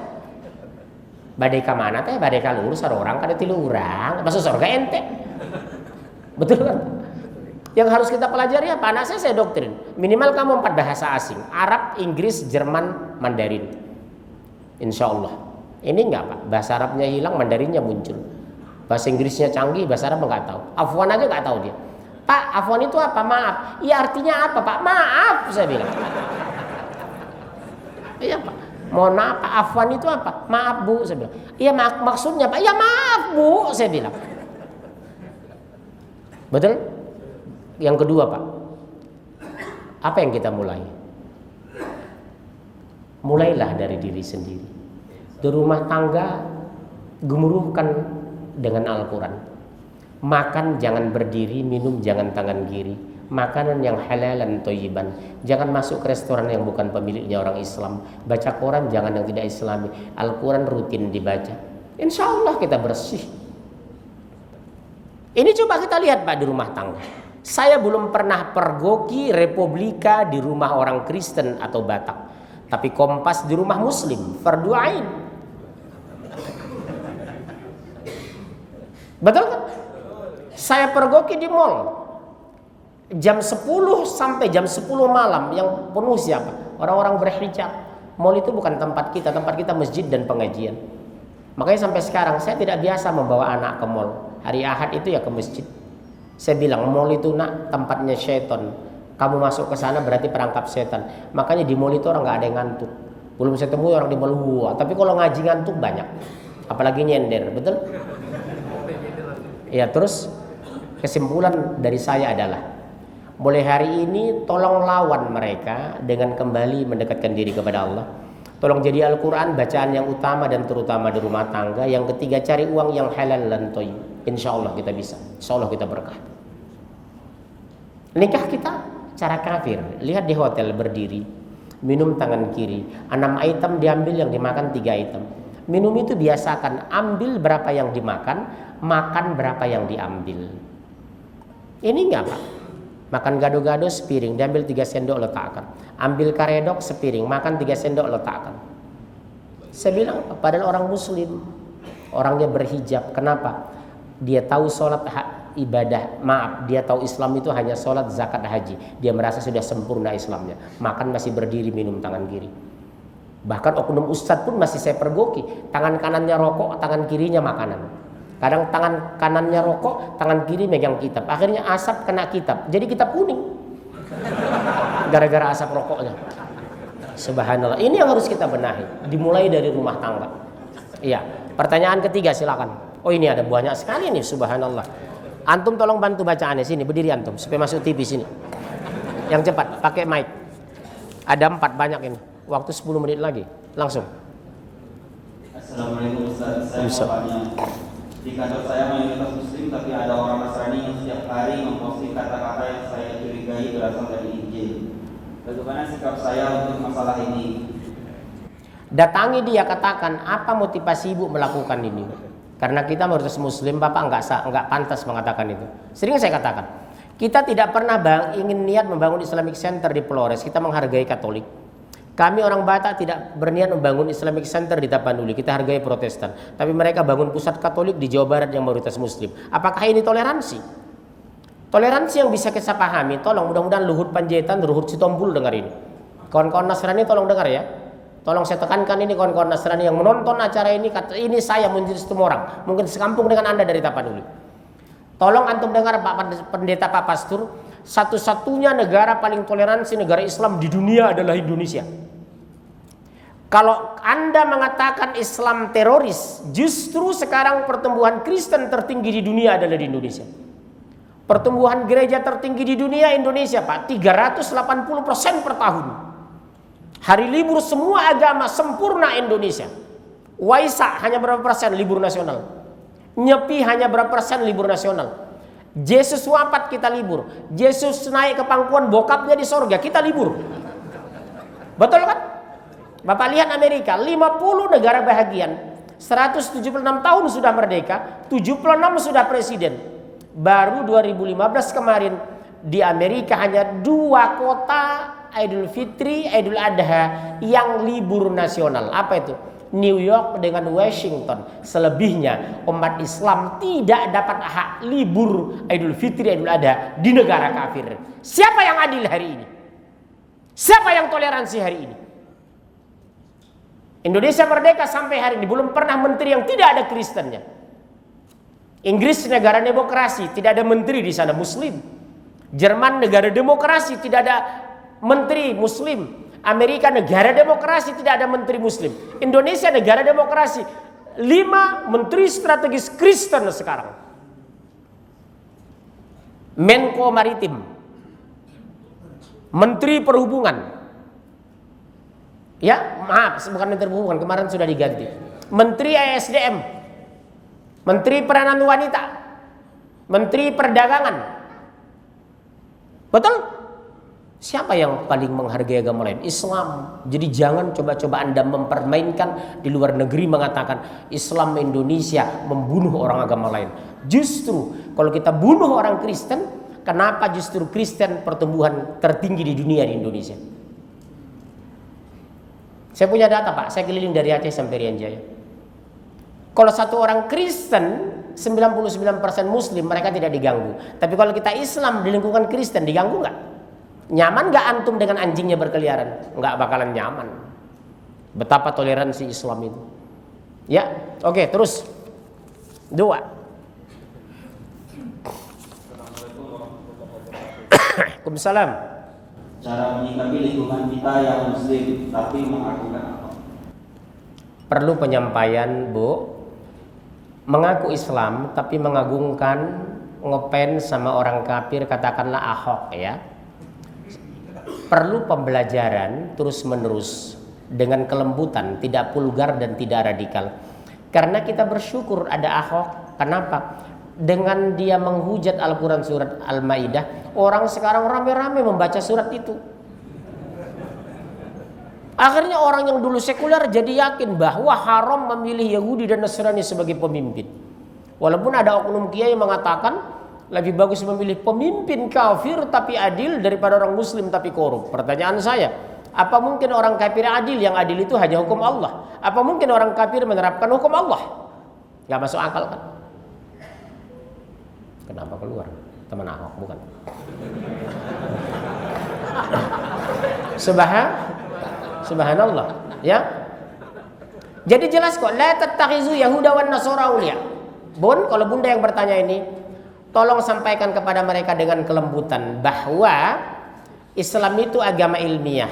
Badai ka mana teh? Badai ka luhur sarorang kada tilu urang, masuk surga ente. Betul kan? Yang harus kita pelajari apa? Anak saya doktrin. Minimal kamu 4 bahasa asing. Arab, Inggris, Jerman, Mandarin. Insya Allah. Ini enggak Pak. Bahasa Arabnya hilang, Mandarinnya muncul. Bahasa Inggrisnya canggih, bahasa Arab enggak tahu. Afwan aja enggak tahu dia. Pak, afwan itu apa? Maaf. Iya artinya apa Pak? Maaf, saya bilang. Iya Pak. Mohon maaf Pak, afwan itu apa? Maaf Bu, saya bilang. Iya maksudnya Pak. Ya maaf Bu, saya bilang. Betul? Yang kedua Pak, apa yang kita mulai? Mulailah dari diri sendiri. Di rumah tangga gemuruhkan dengan Al-Quran. Makan jangan berdiri, minum jangan tangan kiri. Makanan yang halalan thayyiban. Jangan masuk ke restoran yang bukan pemiliknya orang Islam. Baca Quran jangan yang tidak Islami. Al-Quran rutin dibaca. Insya Allah kita bersih. Ini coba kita lihat Pak di rumah tangga. Saya belum pernah pergoki Republika di rumah orang Kristen atau Batak. Tapi Kompas di rumah Muslim, fardu ain. Betul kan? Saya pergoki di mall. Jam 10 sampai jam 10 malam yang penuh siapa? Orang-orang berhijab. Mall itu bukan tempat kita masjid dan pengajian. Makanya sampai sekarang saya tidak biasa membawa anak ke mall. Hari Ahad itu ya ke masjid. Saya bilang mall itu nak tempatnya syaitan. Kamu masuk ke sana berarti perangkap setan. Makanya di mall itu orang nggak ada yang ngantuk. Belum saya temui orang di mall tapi kalau ngaji ngantuk banyak. Apalagi nyender, betul? Ya terus kesimpulan dari saya adalah mulai hari ini tolong lawan mereka dengan kembali mendekatkan diri kepada Allah. Tolong jadi Al-Quran bacaan yang utama dan terutama di rumah tangga. Yang ketiga cari uang yang halal dan thayyib. Insya Allah kita bisa. Insya Allah kita berkah. Nikah kita cara kafir. Lihat di hotel berdiri, minum tangan kiri. 6 item diambil, yang dimakan 3 item. Minum itu biasakan ambil berapa yang dimakan, makan berapa yang diambil. Ini enggak Pak. Makan gado-gado sepiring, diambil 3 sendok letakkan. Ambil karedok sepiring, makan 3 sendok letakkan. Saya bilang padahal orang muslim, orangnya berhijab. Kenapa? Dia tahu sholat ibadah, maaf, dia tahu Islam itu hanya sholat, zakat, haji. Dia merasa sudah sempurna Islamnya. Makan masih berdiri, minum tangan kiri. Bahkan oknum ustadz pun masih saya pergoki. Tangan kanannya rokok, tangan kirinya makanan. Kadang tangan kanannya rokok, tangan kiri megang kitab. Akhirnya asap kena kitab, jadi kitab kuning. Gara-gara asap rokoknya. Subhanallah. Ini yang harus kita benahi. Dimulai dari rumah tangga. Iya. Pertanyaan ketiga silakan. Oh ini ada banyak sekali nih, subhanallah. Antum tolong bantu bacaannya, sini berdiri antum supaya masuk TV sini. Yang cepat, pakai mic. Ada 4 banyak ini. Waktu 10 menit lagi, langsung. Assalamualaikum Ustaz. Saya mau tanya. Di kantor saya mayoritas Muslim, tapi ada orang Nasrani yang setiap hari memposting kata-kata yang saya curigai berasal dari Injil. Bagaimana sikap saya untuk masalah ini? Datangi dia, katakan apa motivasi ibu melakukan ini. Karena kita mayoritas Muslim, Bapak enggak pantas mengatakan itu. Sering saya katakan, kita tidak pernah ingin niat membangun Islamic Center di Flores. Kita menghargai Katolik. Kami orang Batak tidak berniat membangun Islamic Center di Tapanuli. Kita hargai Protestan. Tapi mereka bangun pusat Katolik di Jawa Barat yang mayoritas Muslim. Apakah ini toleransi? Toleransi yang bisa kita pahami. Tolong mudah-mudahan Luhut Panjaitan, Luhut Sitompul dengar ini. Kawan-kawan Nasrani tolong dengar ya. Tolong saya tekankan ini kawan-kawan Nasrani yang menonton acara ini. Ini saya menjadi setemu orang. Mungkin sekampung dengan Anda dari Tapanuli. Tolong antum dengar Pak Pendeta, Pak Pastur. Satu-satunya negara paling toleransi negara Islam di dunia adalah Indonesia. Kalau Anda mengatakan Islam teroris, justru sekarang pertumbuhan Kristen tertinggi di dunia adalah di Indonesia. Pertumbuhan gereja tertinggi di dunia Indonesia, Pak, 380% per tahun. Hari libur semua agama sempurna Indonesia. Waisak hanya berapa persen libur nasional. Nyepi hanya berapa persen libur nasional. Yesus wafat kita libur. Yesus naik ke pangkuan bokapnya di sorga, kita libur. Betul kan? Bapak lihat Amerika, 50 negara bahagian, 176 tahun sudah merdeka, 76 sudah presiden. Baru 2015 kemarin di Amerika hanya 2 kota Idul Fitri, Idul Adha yang libur nasional. Apa itu? New York dengan Washington. Selebihnya umat Islam tidak dapat hak libur Idul Fitri, Idul Adha di negara kafir. Siapa yang adil hari ini? Siapa yang toleransi hari ini? Indonesia merdeka sampai hari ini belum pernah menteri yang tidak ada Kristennya. Inggris negara demokrasi, tidak ada menteri di sana Muslim. Jerman negara demokrasi, tidak ada menteri Muslim. Amerika negara demokrasi, tidak ada menteri Muslim. Indonesia negara demokrasi, 5 menteri strategis Kristen sekarang. Menko Maritim, Menteri Perhubungan. Ya, maaf, bukan Menteri Perhubungan, kemarin sudah diganti. Menteri ESDM, Menteri Peranan Wanita, Menteri Perdagangan. Betul? Siapa yang paling menghargai agama lain? Islam. Jadi jangan coba-coba Anda mempermainkan di luar negeri mengatakan Islam Indonesia membunuh orang agama lain. Justru kalau kita bunuh orang Kristen, kenapa justru Kristen pertumbuhan tertinggi di dunia di Indonesia? Saya punya data Pak, saya keliling dari Aceh sampai Rian Jaya. Kalau satu orang Kristen, 99% Muslim, mereka tidak diganggu. Tapi kalau kita Islam di lingkungan Kristen, diganggu nggak? Nyaman nggak antum dengan anjingnya berkeliaran? Nggak bakalan nyaman. Betapa toleransi Islam itu. Ya, oke, terus 2. Waalaikumsalam. Cara menyikapi lingkungan kita yang Muslim tapi mengagungkan apa? Perlu penyampaian, Bu. Mengaku Islam tapi mengagungkan, ngefans sama orang kafir, katakanlah Ahok ya. Perlu pembelajaran terus-menerus dengan kelembutan, tidak vulgar dan tidak radikal. Karena kita bersyukur ada Ahok. Kenapa? Dengan dia menghujat Al-Quran surat Al-Maidah, orang sekarang rame-rame membaca surat itu. Akhirnya orang yang dulu sekuler jadi yakin bahwa haram memilih Yahudi dan Nasrani sebagai pemimpin. Walaupun ada oknum kiai yang mengatakan lebih bagus memilih pemimpin kafir tapi adil daripada orang Muslim tapi korup. Pertanyaan saya, apa mungkin orang kafir adil? Yang adil itu hanya hukum Allah. Apa mungkin orang kafir menerapkan hukum Allah? Gak masuk akal kan? Kenapa keluar? Teman Ahok bukan? Subhanallah, ya. Jadi jelas kok, la tattakhizu yahuda wan nasara auliya. Bun, kalau Bunda yang bertanya ini, tolong sampaikan kepada mereka dengan kelembutan bahwa Islam itu agama ilmiah.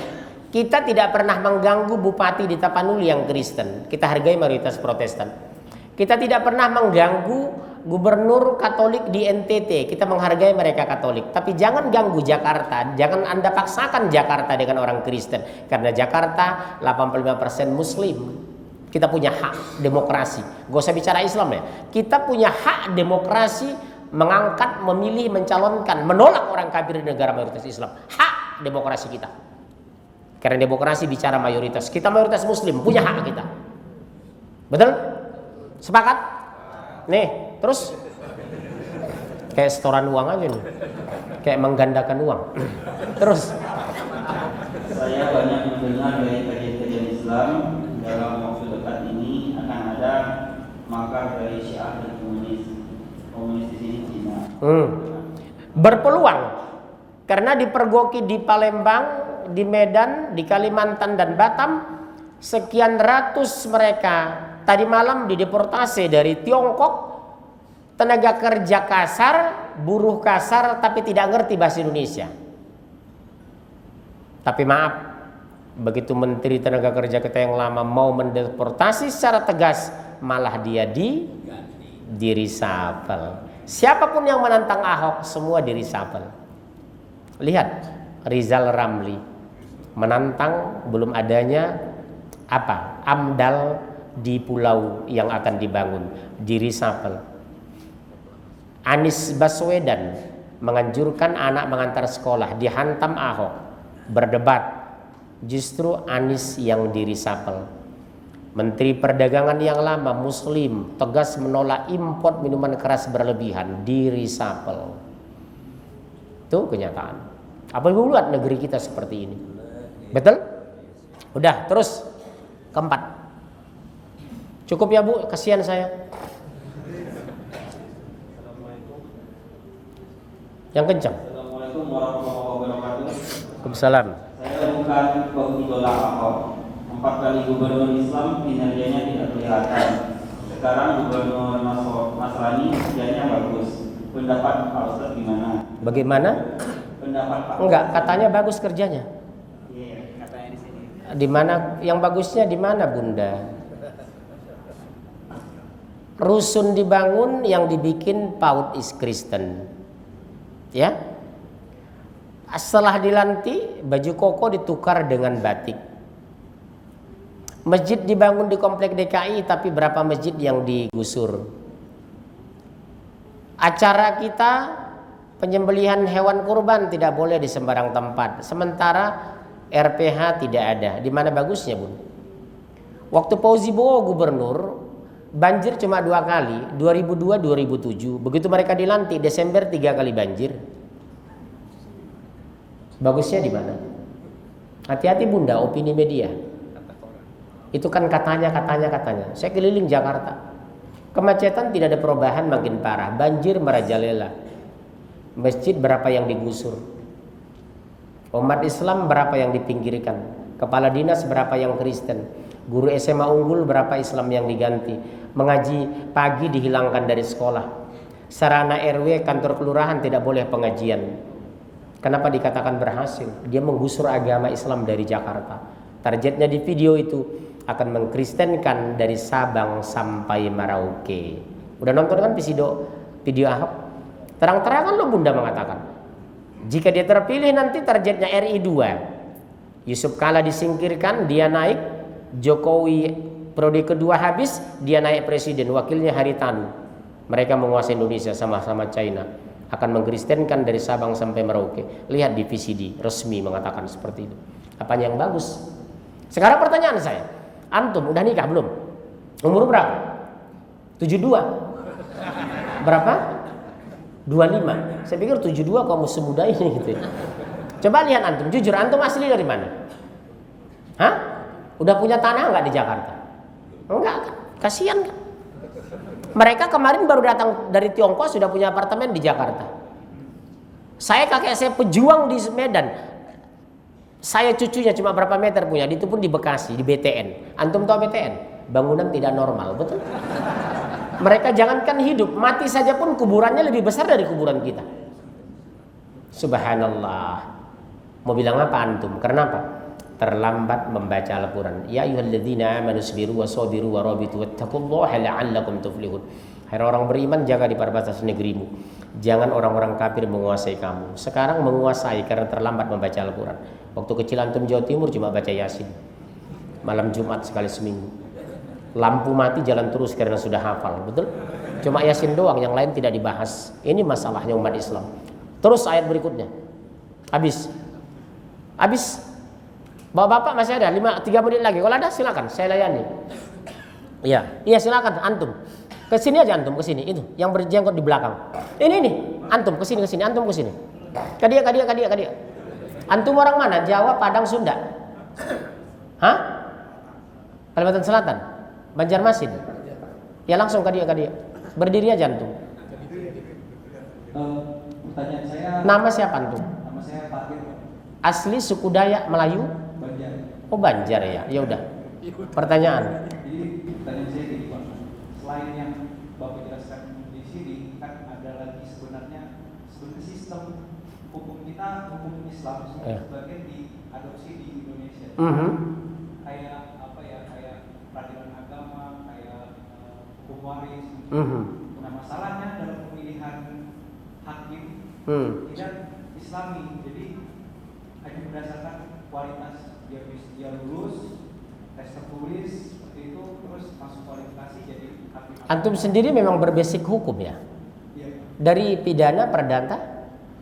Kita tidak pernah mengganggu bupati di Tapanuli yang Kristen. Kita hargai mayoritas Protestan. Kita tidak pernah mengganggu gubernur Katolik di NTT. Kita menghargai mereka Katolik. Tapi jangan ganggu Jakarta. Jangan Anda paksakan Jakarta dengan orang Kristen. Karena Jakarta 85% Muslim. Kita punya hak demokrasi. Gak usah bicara Islam ya. Kita punya hak demokrasi mengangkat, memilih, mencalonkan, menolak orang kafir di negara mayoritas Islam. Hak demokrasi kita. Karena demokrasi bicara mayoritas. Kita mayoritas Muslim, punya hak kita. Betul? Sepakat? Nih, terus kayak setoran uang aja nih. Kayak menggandakan uang. Terus Saya banyak mendengar dari kajian-kajian Islam dalam waktu dekat ini akan ada makar dari Syiah dan komunis di sini Cina. Berpeluang karena dipergoki di Palembang, di Medan, di Kalimantan dan Batam, sekian ratus mereka tadi malam dideportasi dari Tiongkok, tenaga kerja kasar, buruh kasar tapi tidak ngerti bahasa Indonesia. Tapi maaf, begitu Menteri Tenaga Kerja kita yang lama mau mendeportasi secara tegas, malah dia di-reshuffle. Siapapun yang menantang Ahok semua di-reshuffle. Lihat Rizal Ramli menantang belum adanya AMDAL di pulau yang akan dibangun, di-reshuffle. Anies Baswedan menganjurkan anak mengantar sekolah, dihantam Ahok, berdebat, Justru Anies yang dirisapel. Menteri Perdagangan yang lama Muslim tegas menolak import minuman keras berlebihan, dirisapel. Itu kenyataan. Apa ibu buat negeri kita seperti ini? Betul? Udah, terus keempat. Cukup ya Bu, kasihan saya. Yang kencang. Assalamualaikum warahmatullahi wabarakatuh. Waalaikumsalam. Saya bukan pengidola Ahok. 4 kali gubernur Islam kinerjanya tidak kelihatan. Sekarang gubernur Masrani kinerjanya bagus. Pendapat Pak Ustadz gimana? Bagaimana? Pendapat Pak. Enggak, katanya bagus kerjanya. Iya, katanya di sini. Di mana yang bagusnya di mana, Bunda? Rusun dibangun, yang dibikin PAUD is Kristen. Ya. Setelah dilantik, baju koko ditukar dengan batik. Masjid dibangun di komplek DKI, tapi berapa masjid yang digusur? Acara kita penyembelihan hewan kurban tidak boleh di sembarang tempat. Sementara RPH tidak ada. Di mana bagusnya, Bun? Waktu Fauzi Bowo gubernur, banjir cuma 2 kali, 2002-2007. Begitu mereka dilantik, Desember 3 kali banjir. Bagusnya di mana? Hati-hati Bunda, opini media. Itu kan katanya. Saya keliling Jakarta. Kemacetan tidak ada perubahan, makin parah. Banjir merajalela. Masjid berapa yang digusur? Umat Islam berapa yang dipinggirkan? Kepala dinas berapa yang Kristen? Guru SMA unggul berapa Islam yang diganti? Mengaji pagi dihilangkan dari sekolah. Sarana RW kantor kelurahan tidak boleh pengajian. Kenapa dikatakan berhasil? Dia menggusur agama Islam dari Jakarta. Targetnya di video itu akan mengkristenkan dari Sabang sampai Merauke. Udah nonton kan video Ahok? Terang-terangan lo Bunda mengatakan, jika dia terpilih nanti targetnya RI 2. Yusuf Kala disingkirkan, dia naik. Jokowi periode kedua habis, dia naik presiden. Wakilnya Haritanu. Mereka menguasai Indonesia sama-sama China. Akan mengkristenkan dari Sabang sampai Merauke. Lihat di VCD resmi mengatakan seperti itu. Apanya yang bagus? Sekarang pertanyaan saya, antum udah nikah belum? Umur berapa? 72. Berapa? 25. Saya pikir 72 kamu semuda ini gitu. Coba lihat antum, jujur antum asli dari mana? Hah? Udah punya tanah nggak di Jakarta? Enggak kan? Kasihan kan? Mereka kemarin baru datang dari Tiongkok sudah punya apartemen di Jakarta. Saya kakek saya pejuang di Medan. Saya cucunya cuma berapa meter punya, itu pun di Bekasi, di BTN. Antum tahu BTN? Bangunan tidak normal, betul? Mereka jangankan hidup, mati saja pun kuburannya lebih besar dari kuburan kita. Subhanallah. Mau bilang apa antum? Karena apa? Terlambat membaca Al-Quran. Ya ayyuhalladzina amanu sabiru wasabiru warabitu wattaqullaha la'allakum tuflihun. Hai orang beriman, jaga di perbatasan negerimu. Jangan orang-orang kafir menguasai kamu. Sekarang menguasai karena terlambat membaca Al-Quran. Waktu kecil antum Jawa Timur cuma baca Yasin. Malam Jumat sekali seminggu. Lampu mati jalan terus karena sudah hafal, betul? Cuma Yasin doang, yang lain tidak dibahas. Ini masalahnya umat Islam. Terus ayat berikutnya. Habis. Bapak-bapak masih ada 3 menit lagi. Kalau ada silakan, saya layani. Iya silakan antum. Ke sini aja antum, ke sini. Itu yang berjenggot di belakang. Ini antum ke sini, antum ke sini. Ke dia. Antum orang mana? Jawa, Padang, Sunda? Hah? Kalimantan Selatan? Banjarmasin? Ya langsung ke dia. Berdiri aja antum. Pertanyaan saya. Nama siapa antum? Nama saya Fakir. Asli suku Dayak Melayu? Banjar. Oh Banjar ya. Ya udah. Pertanyaan. Jadi pertanyaan saya gini Pak. Selain yang Bapak jelaskan di sini, kan ada lagi sebenarnya sistem hukum kita, hukum Islam sebagian diadopsi di Indonesia. Kayak apa ya? Kayak peradilan agama, kayak hukum waris. Nah masalahnya dalam pemilihan hakim tidak Islami, jadi hanya berdasarkan kualitas dia lulus tes tertulis seperti itu, terus masuk kualifikasi jadi hakim. Antum sendiri memang berbasic hukum ya? Iya. Dari pidana, perdata?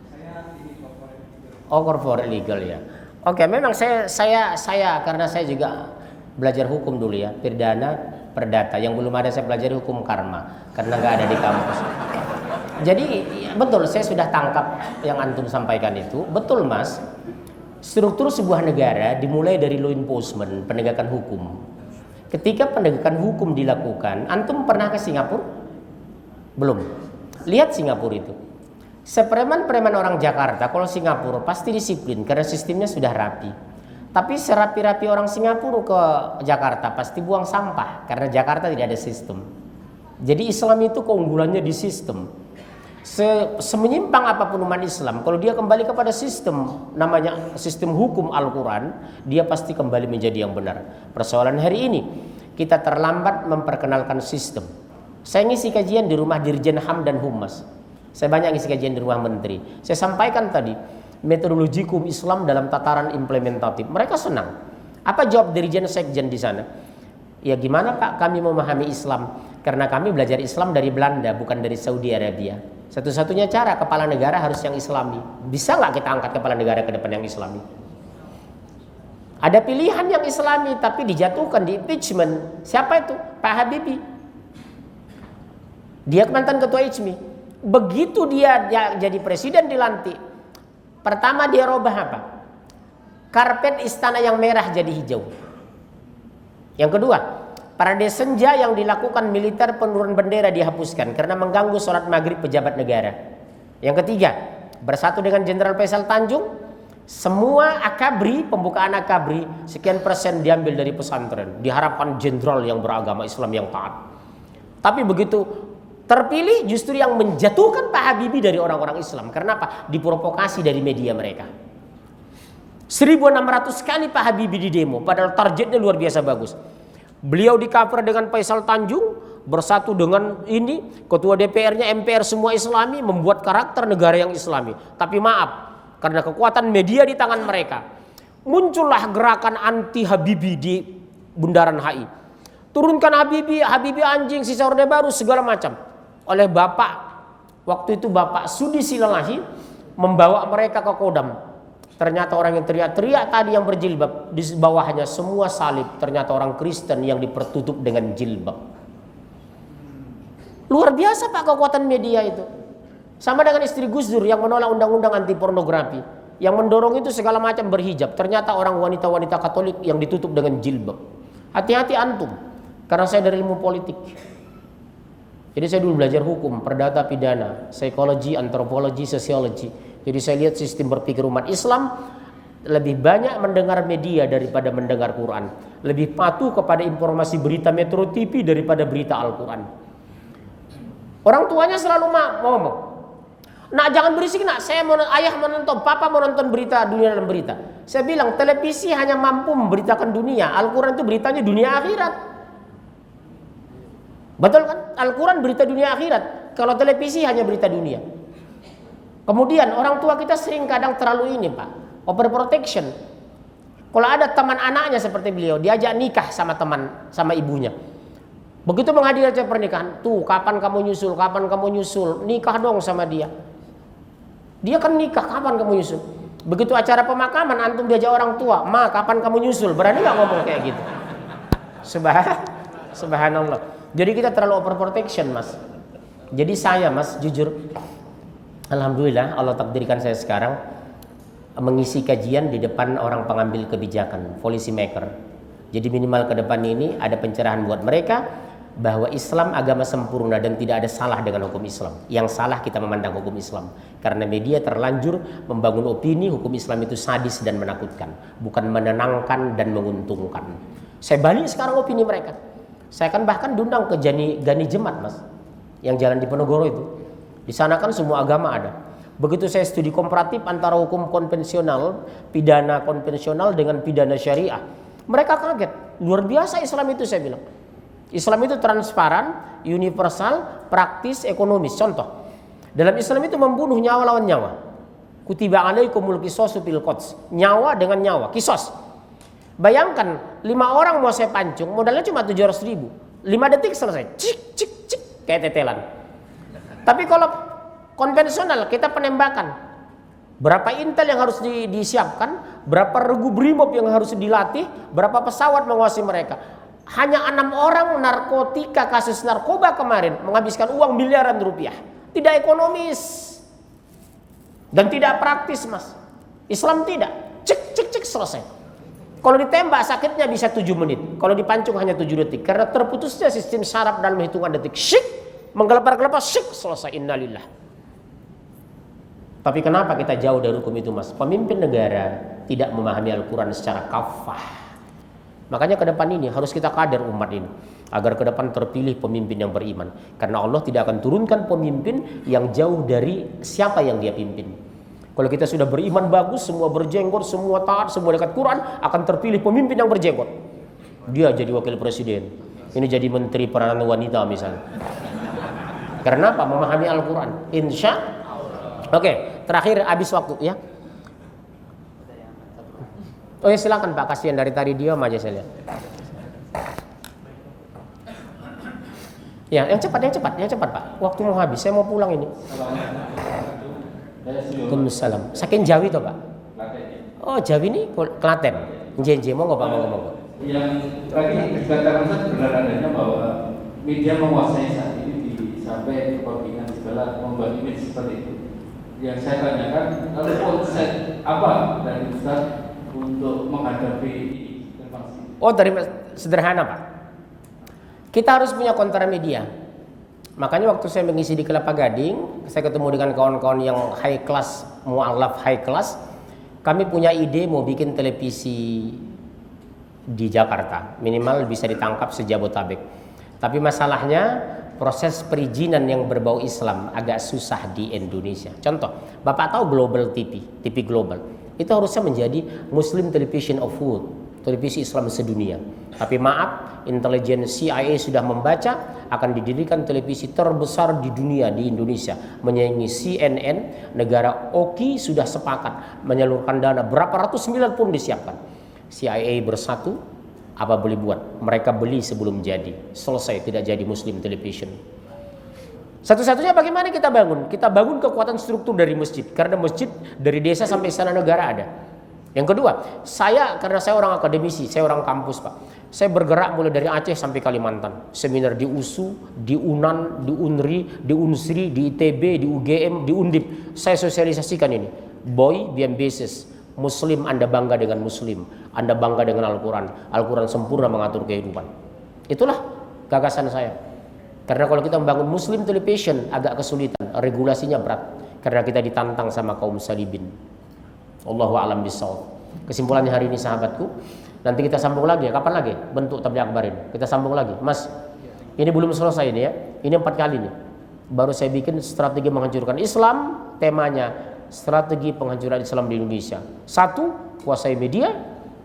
Saya ini corporate legal. Oh corporate legal ya. Oke, memang saya karena saya juga belajar hukum dulu ya, pidana perdata. Yang belum ada saya pelajari hukum karma karena nggak ada di kampus. Jadi betul, saya sudah tangkap yang antum sampaikan itu. Betul mas, struktur sebuah negara dimulai dari law enforcement, penegakan hukum. Ketika penegakan hukum dilakukan, antum pernah ke Singapura? Belum. Lihat Singapura itu. Sepreman-preman orang Jakarta, kalau Singapura pasti disiplin karena sistemnya sudah rapi. Tapi serapi-rapi orang Singapura ke Jakarta pasti buang sampah karena Jakarta tidak ada sistem. Jadi Islam itu keunggulannya di sistem. Semenyimpang apapun umat Islam, kalau dia kembali kepada sistem, namanya sistem hukum Al-Quran, dia pasti kembali menjadi yang benar. Persoalan hari ini, kita terlambat memperkenalkan sistem. Saya ngisi kajian di rumah Dirjen HAM dan Humas. Saya banyak ngisi kajian di rumah menteri. Saya sampaikan tadi, metodologi hukum Islam dalam tataran implementatif. Mereka senang. Apa jawab Dirjen Sekjen di sana? Ya gimana Pak, kami memahami Islam. Karena kami belajar Islam dari Belanda, bukan dari Saudi Arabia. Satu-satunya cara kepala negara harus yang Islami. Bisa nggak kita angkat kepala negara ke depan yang Islami? Ada pilihan yang Islami tapi dijatuhkan di impeachment. Siapa itu? Pak Habibie. Dia mantan ketua ICMI. Begitu dia jadi presiden dilantik, pertama dia robah apa? Karpet istana yang merah jadi hijau. Yang kedua, parade senja yang dilakukan militer penurunan bendera dihapuskan karena mengganggu sholat maghrib pejabat negara. Yang ketiga, bersatu dengan Jenderal Faisal Tanjung, semua akabri, pembukaan akabri sekian persen diambil dari pesantren. Diharapkan jenderal yang beragama Islam yang taat. Tapi begitu terpilih justru yang menjatuhkan Pak Habibie dari orang-orang Islam. Karena apa? Diprovokasi dari media mereka. 1.600 kali Pak Habibie di demo, padahal targetnya luar biasa bagus. Beliau di cover dengan Faisal Tanjung, bersatu dengan ini, ketua DPR-nya MPR semua Islami, membuat karakter negara yang Islami. Tapi maaf, karena kekuatan media di tangan mereka, muncullah gerakan anti Habibie di Bundaran HI. Turunkan Habibie, Habibie anjing, sisa Orde Baru, segala macam. Oleh Bapak, waktu itu Bapak Sudi Silalahi, membawa mereka ke Kodam. Ternyata orang yang teriak-teriak tadi yang berjilbab, di bawahnya semua salib, ternyata orang Kristen yang dipertutup dengan jilbab. Luar biasa Pak kekuatan media itu. Sama dengan istri Gus Dur yang menolak undang-undang anti pornografi, yang mendorong itu segala macam berhijab, ternyata orang wanita-wanita Katolik yang ditutup dengan jilbab. Hati-hati antum, karena saya dari ilmu politik. Jadi saya dulu belajar hukum, perdata, pidana, psikologi, antropologi, sosiologi. Jadi saya lihat sistem berpikir umat Islam lebih banyak mendengar media daripada mendengar Quran. Lebih patuh kepada informasi berita Metro TV daripada berita Al-Quran. Orang tuanya selalu ngomong, nak jangan berisik nak, ayah menonton, papa menonton berita dunia dalam berita. Saya bilang televisi hanya mampu memberitakan dunia, Al-Quran itu beritanya dunia akhirat. Betul kan? Al-Quran berita dunia akhirat, kalau televisi hanya berita dunia. Kemudian orang tua kita sering kadang terlalu ini Pak, overprotection. Kalau ada teman anaknya seperti beliau, diajak nikah sama teman, sama ibunya. Begitu menghadiri acara pernikahan, tuh kapan kamu nyusul, kapan kamu nyusul, nikah dong sama dia. Dia kan nikah, kapan kamu nyusul. Begitu acara pemakaman, antum diajak orang tua, ma kapan kamu nyusul, berani gak ngomong kayak gitu? Subhanallah. Jadi kita terlalu overprotection mas. Jadi saya mas, jujur, alhamdulillah Allah takdirkan saya sekarang mengisi kajian di depan orang pengambil kebijakan, policy maker. Jadi minimal ke depan ini ada pencerahan buat mereka bahwa Islam agama sempurna dan tidak ada salah dengan hukum Islam. Yang salah kita memandang hukum Islam. Karena media terlanjur membangun opini hukum Islam itu sadis dan menakutkan, bukan menenangkan dan menguntungkan. Saya balik sekarang opini mereka. Saya kan bahkan diundang ke Gani Jemat mas, yang jalan di Penogoro itu. Di sana kan semua agama ada. Begitu saya studi komparatif antara hukum konvensional, pidana konvensional dengan pidana syariah, mereka kaget. Luar biasa Islam itu, saya bilang. Islam itu transparan, universal, praktis, ekonomis. Contoh, dalam Islam itu membunuh nyawa lawan nyawa. Kutiba alaikumul qisasu fil qats. Nyawa dengan nyawa, kisos. Bayangkan 5 orang mau saya pancung, modalnya cuma 700.000. 5 detik selesai. Cik cik cik kayak tetelan. Tapi kalau konvensional kita penembakan, berapa intel yang harus disiapkan, berapa regu brimob yang harus dilatih, berapa pesawat menguasai mereka. Hanya 6 orang narkotika, kasus narkoba kemarin menghabiskan uang miliaran rupiah. Tidak ekonomis dan tidak praktis, Mas. Islam tidak. Cek selesai. Kalau ditembak sakitnya bisa 7 menit. Kalau dipancung hanya 7 detik. Karena terputusnya sistem saraf dalam hitungan detik. Syik, menggelepar-gelepar, syik, selesai. Innalillah. Tapi kenapa kita jauh dari hukum itu, Mas? Pemimpin negara tidak memahami Al-Quran secara kafah. Makanya ke depan ini harus kita kader umat ini. Agar ke depan terpilih pemimpin yang beriman. Karena Allah tidak akan turunkan pemimpin yang jauh dari siapa yang dia pimpin. Kalau kita sudah beriman bagus, semua berjenggot, semua taat, semua dekat Quran, akan terpilih pemimpin yang berjenggot. Dia jadi wakil presiden. Ini jadi menteri peranan wanita misalnya. Karena apa? Memahami Al-Quran. Insya. Oke, terakhir habis waktu ya. Oh ya silakan Pak, kasihan dari tadi diam aja saya lihat. Ya, yang cepat Pak. Waktu mau habis, saya mau pulang ini. Waalaikumsalam. Saking Jawi toh Pak? Oh Jawi ini Klaten. Njenje monggo Pak, monggo. Yang tadi dikatakan benar adanya bahwa media menguasai saat ini sampai kepentingan segala membuat image seperti itu. Yang saya tanyakan, lalu konsep apa dari Ustaz untuk menghadapi ini? Oh dari sederhana Pak. Kita harus punya kontra media. Makanya waktu saya mengisi di Kelapa Gading, saya ketemu dengan kawan-kawan yang high class, mu'alaf high class. Kami punya ide mau bikin televisi di Jakarta, minimal bisa ditangkap sejabotabek. Tapi masalahnya proses perizinan yang berbau Islam agak susah di Indonesia. Contoh, Bapak tahu Global TV, TV Global, itu harusnya menjadi Muslim Television of World, televisi Islam sedunia. Tapi maaf, intelijen CIA sudah membaca akan didirikan televisi terbesar di dunia di Indonesia, menyaingi CNN. Negara OKI sudah sepakat menyalurkan dana berapa ratus miliar pun disiapkan. CIA bersatu, apa boleh buat? Mereka beli sebelum jadi, selesai, tidak jadi Muslim Television. Satu-satunya bagaimana kita bangun? Kita bangun kekuatan struktur dari masjid, karena masjid dari desa sampai istana negara ada. Yang kedua, karena saya orang akademisi, saya orang kampus Pak. Saya bergerak mulai dari Aceh sampai Kalimantan. Seminar di USU, di UNAN, di UNRI, di UNSRI, di ITB, di UGM, di Undip. Saya sosialisasikan ini. Boy, biam basis. Muslim, Anda bangga dengan Muslim. Anda bangga dengan Al-Quran. Al-Quran sempurna mengatur kehidupan. Itulah gagasan saya. Karena kalau kita membangun Muslim Television agak kesulitan. Regulasinya berat. Karena kita ditantang sama kaum salibin. Allahu a'lam bishawab. Kesimpulannya hari ini sahabatku, nanti kita sambung lagi ya. Kapan lagi? Bentuk tabligh akbarin. Kita sambung lagi. Mas, ini belum selesai ini ya. Ini 4 kali nih. Baru saya bikin strategi menghancurkan Islam. Temanya strategi penghancuran Islam di Indonesia. 1, kuasai media.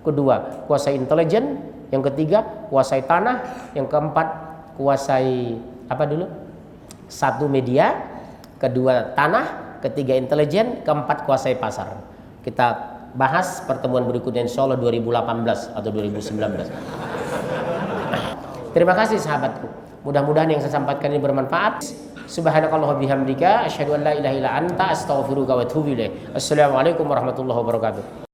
2, kuasai intelijen. Yang 3, kuasai tanah. Yang 4, kuasai apa dulu? 1 media. 2 tanah. 3 intelijen. 4 kuasai pasar. Kita bahas pertemuan berikutnya insya Allah 2018 atau 2019. Terima kasih sahabatku. Mudah-mudahan yang saya sampaikan ini bermanfaat. Subhanakallah bihamdika asyhadu an la ilaha illa anta astaghfiruka wa atubu ilaik. Assalamualaikum warahmatullahi wabarakatuh.